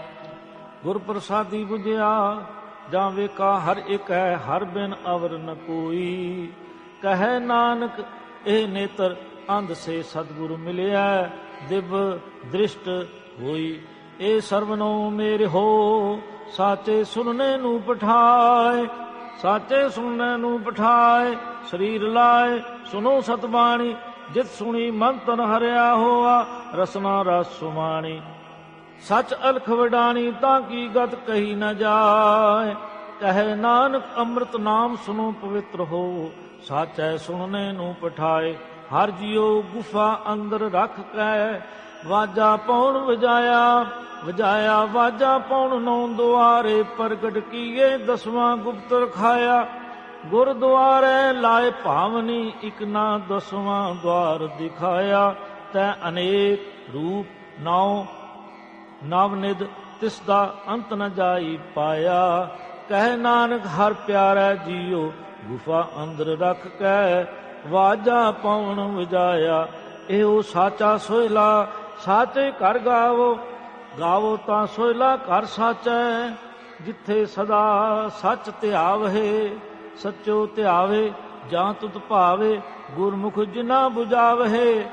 गुर प्रसादी बुझिया जावे का हर एक है, हर बिन अवर न कोई। कहे नानक ए नेत्र अंध से सतगुरु मिलिया, दिव दृष्ट होई। ए सर्वनो मेरे हो साचे सुनने नू पठाए। साचे सुनने नू पठाए, शरीर लाए सुनो सतबाणी। जित सुनी मन तन हरिया होआ, रसना रस सुमानी। सच अलख वडानी, ताकि गत कही न जाए। कहे नानक अमृत नाम सुनो पवित्र हो, साचै सुनने नू पठाए। हर जियो गुफा अंदर रख कै, वाजा पौन वजाया। वजाया वाजा पौन नौ द्वारे, प्रगट किए दसवां गुप्त रखाया। गुरद्वारे लाए भावनी, इक ना दसवां द्वार दिखाया। तै अनेक रूप नौ नवनिध, तिसदा अंत न जाई पाया। कह नानक हर प्यारा जियो, गुफा अंदर रख कै, वाजा पौन वजाया। एहो साचा सोहला, साचे घर गावो। गावो तां सोहला घर साचै, जिथे सदा सच ਧਿਆਵਹਿ। सचो ਧਿਆਵੇ ਜਾਂ ਤੁਧ ਭਾਵੇ, ਗੁਰਮੁਖ ਜਿਨਾ 부ਝਾਵਹਿ।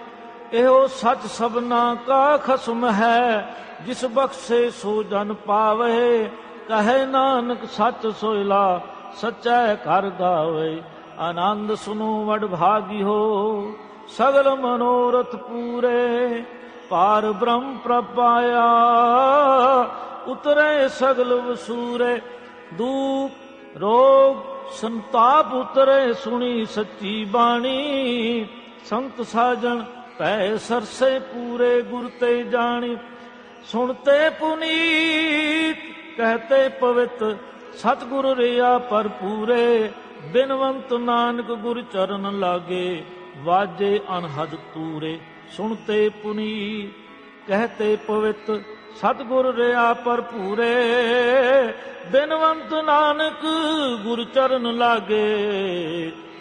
ਇਹੋ ਸਚ ਸਭਨਾ ਕਾ ਖਸਮ ਹੈ, ਜਿਸ ਬਖਸ਼ੇ ਸੋ ਜਨ ਪਾਵਹਿ। ਕਹੈ ਨਾਨਕ ਸਚ ਸੋਹਿਲਾ, ਸਚੈ ਘਰ ਗਾਵੇ। ਆਨੰਦ ਸੁਨੋ ਵਡ ਭਾਗੀ ਹੋ, ਸਗਲ ਮਨੋਰਥ ਪੂਰੇ। पार ब्रह्म प्रपाया, उतरे सगल वसूरे। दुख रोग संताप उतरे, सुनी सच्ची बाणी। संत साजन पै सरसे पूरे, गुर ते जानी। सुनते पुनीत कहते पवित्र, सतगुर रिया पर पूरे। बिनवंत नानक गुर चरण लागे, वाजे अनहद तूरे। सुनते पुनीत कहते पवित्र, सतगुर रिया पर पूरे। बिनवंत नानक गुर चरण लागे,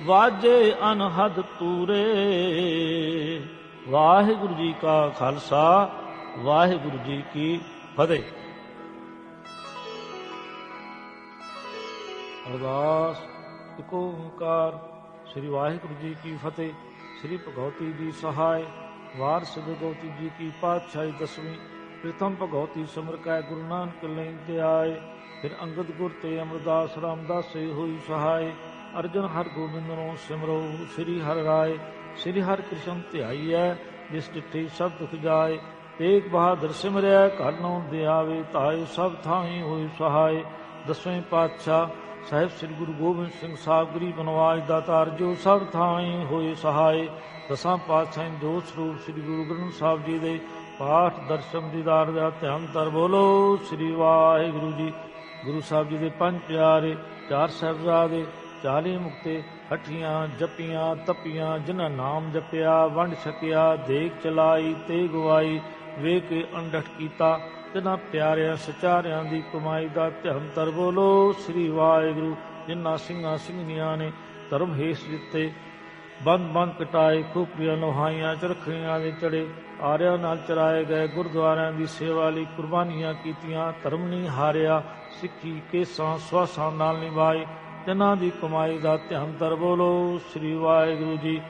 वाजे अनहद तूरे। वाहिगुरु जी का खालसा, वाहिगुरु जी की फतेह। अरदास इक ओंकार। श्री वाहिगुरु जी की फतेह। श्री भगवती जी सहाय। वार सिद्ध भगवती जी की पातशाही 10वीं। प्रथम भगवती सिमर कै, गुरु नानक लैन ते आए। फिर अंगद गुर ते अमरदास रामदास से हुई सहाय। अर्जन हर गोबिंद नो सिमरो, श्री हर राय। श्री हर कृष्ण ध्याईਐ, जिस डिठे सब दुख जाए। तेग बहादुर सिमरिया, घर नौ दियावे। ताए सब थाई होई सहाय। 10वें पातशाह ਸਾਹਿਬ ਸ੍ਰੀ ਗੁਰੂ ਗੋਬਿੰਦ ਸਿੰਘ ਸਾਹਿਬ ਗਰੀਬ ਨਵਾਜ ਦਾਤਾਰ, ਜੋ ਸਭ ਥਾਈ ਹੋਏ ਸਹਾय। ਦਸਾਂ ਪਾਤਸ਼ਾਹਾਂ ਜੋਤ ਸਰੂਪ ਸ੍ਰੀ ਗੁਰੂ ਗ੍ਰੰਥ ਸਾਹਿਬ ਜੀ ਦੇ ਪਾਠ ਦਰਸ਼ਨ ਦੀਦਾਰ ਦਾ ਧਿਆਨ ਧਰ ਬੋਲੋ ਸ੍ਰੀ ਵਾਹਿਗੁਰੂ ਜੀ। ਗੁਰੂ ਸਾਹਿਬ ਜੀ ਦੇ ਪੰਜ ਪਿਆਰੇ, 4 ਸਾਹਿਬਜ਼ਾਦੇ, 40 ਮੁਕਤੇ, ਹੱਠੀਆਂ ਜਪੀਆਂ ਤਪੀਆਂ, ਜਿਨ੍ਹਾਂ ਨਾਮ ਜਪਿਆ ਵੰਡ ਛਕਿਆ, ਦੇਖ ਚਲਾਈ ਤੇ ਗਵਾਈ, ਵੇਖ ਕੇ ਅੰਡਠ ਕੀਤਾ। ਤਿਨਾਂ ਪਿਆਰਿਆਂ ਸਚਾਰਿਆਂ ਦੀ ਕਮਾਈ ਦਾ ਧਿਆਨ ਧਰ ਬੋਲੋ ਸ੍ਰੀ ਵਾਹਿਗੁਰੂ। ਜਿਨ੍ਹਾਂ ਸਿੰਘਾਂ ਸਿੰਘਣੀਆਂ ਨੇ ਧਰਮ ਹੇਸ ਦਿੱਤੇ, ਬੰਦ ਬੰਦ ਕਟਾਏ, ਖੋਪਰੀਆਂ ਲੋਹਾਈਆਂ, ਚਰਖੀਆਂ ਦੇ ਚੜੇ, ਆਰਿਆਂ ਨਾਲ ਚਰਾਏ ਗਏ, ਗੁਰਦੁਆਰਿਆਂ ਦੀ ਸੇਵਾ ਲਈ ਕੁਰਬਾਨੀਆਂ ਕੀਤੀਆਂ, ਧਰਮ ਨਹੀਂ ਹਾਰਿਆ, ਸਿੱਖੀ ਕੇਸਾਂ ਸਵਾਸਾਂ ਨਾਲ ਨਿਭਾਏ। ਤਿਨਾਂ ਦੀ ਕਮਾਈ ਦਾ ਧਿਆਨ ਧਰ ਬੋਲੋ ਸ੍ਰੀ ਵਾਹਿਗੁਰੂ ਜੀ।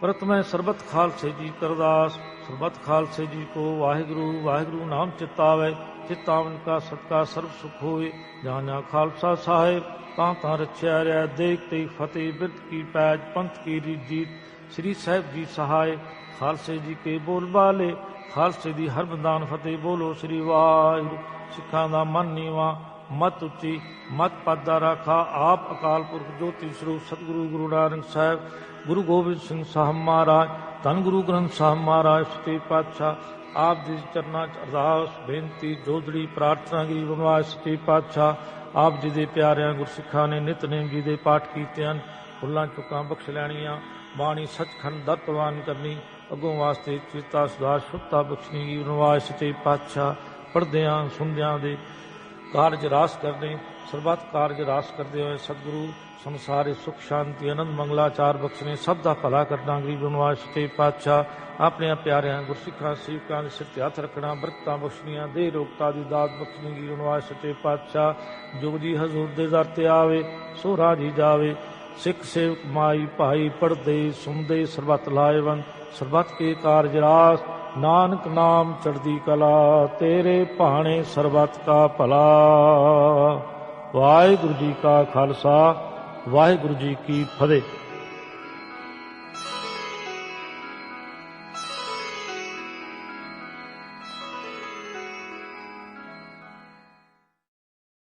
प्रथम सरबत खालसे जी करदास। सरबत खालसे जी को वाहिगुरु वाहिगुरु नाम चितावे। चितावन का सदका सर्व सुख होए। जाना खालसा साहेब तां तां रचया रहा। देख तेग फतेह बिरत की पैज पंथ की जीत। श्री साहिब जी सहाय खालसे जी के बोल बाले। खालसे दी हर मैदान फतेह बोलो श्री वाहिगुरू। सिखां दा मन नीवा मत उच्ची मत पदा राखा। आप अकाल पुरख ज्योति स्वरूप सतगुरु गुरु नानक साहिब गुरु गोबिंद सिंह साहब महाराज धन गुरु ग्रंथ साहब महाराज सच्चे पातशाह आप जी चरना अरदास बेनती जोदड़ी प्रार्थना गरीब नवाज सच्चे पातशाह आप जी दे प्यारिਆਂ गुरसिखां ने नितनेम जी दे पाठ कीते ਹਨ। भुੱਲਾਂ चुकां बख्श ਲੈਣੀਆਂ ਬਾਣੀ सचखंड दत्तवान करनी अगों वास्ते चेता सुधार शुद्धता बख्शनी गरीब नवाज सच्चे पातशाह पढ़दिਆਂ ਸੁਣਦਿਆਂ ਦੇ ਕਾਰਜ ਰਾਸ ਕਰਨੇ ਸਰਬੱਤ ਕਾਰਜ ਰਾਸ ਕਰਦੇ ਹੋਏ ਸਤਿਗੁਰੂ ਸੰਸਾਰੇ ਸੁਖ ਸ਼ਾਂਤੀ ਆਨੰਦ ਮੰਗਲਾਚਾਰ ਬਖਸ਼ਣੇ ਸਭ ਦਾ ਭਲਾ ਕਰਨਾ ਗਰੀਬ ਨਿਵਾਜ ਸੱਚੇ ਪਾਤਸ਼ਾਹ ਆਪਣੇ ਪਿਆਰਿਆਂ ਗੁਰਸਿੱਖਾਂ ਸੇਵਕਾਂ ਦੇ ਸਿਰ ਤੇ ਹੱਥ ਰੱਖਣਾ ਬਰਕਤਾਂ ਬਖਸ਼ਣੀਆਂ ਦੇ ਰੋਗਤਾ ਦੀ ਦਾਤ ਬਖਸ਼ਣੀ ਗਰੀਬ ਨਿਵਾਜ ਸੱਚੇ ਪਾਤਸ਼ਾਹ ਜੁਗ ਜੀ ਹਜ਼ੂਰ ਦੇ ਦਰ ਤੇ ਆਵੇ ਸੋ ਰਾਜੀ ਜਾਵੇ। ਸਿੱਖ ਸੇਵਕ ਮਾਈ ਭਾਈ ਪੜਦੇ ਸੁਣਦੇ ਸਰਬੱਤ ਲਾਹੇਵੰਦ ਸਰਬੱਤ ਕੇ ਕਾਰਜ ਰਾਸ ਨਾਨਕ ਨਾਮ ਚੜ੍ਹਦੀ ਕਲਾ ਤੇਰੇ ਭਾਣੇ ਸਰਬੱਤ ਕਾ ਭਲਾ। ਵਾਹਿਗੁਰੂ ਜੀ ਕਾ ਖਾਲਸਾ ਵਾਹਿਗੁਰੂ ਜੀ ਕੀ ਫਤਿਹ।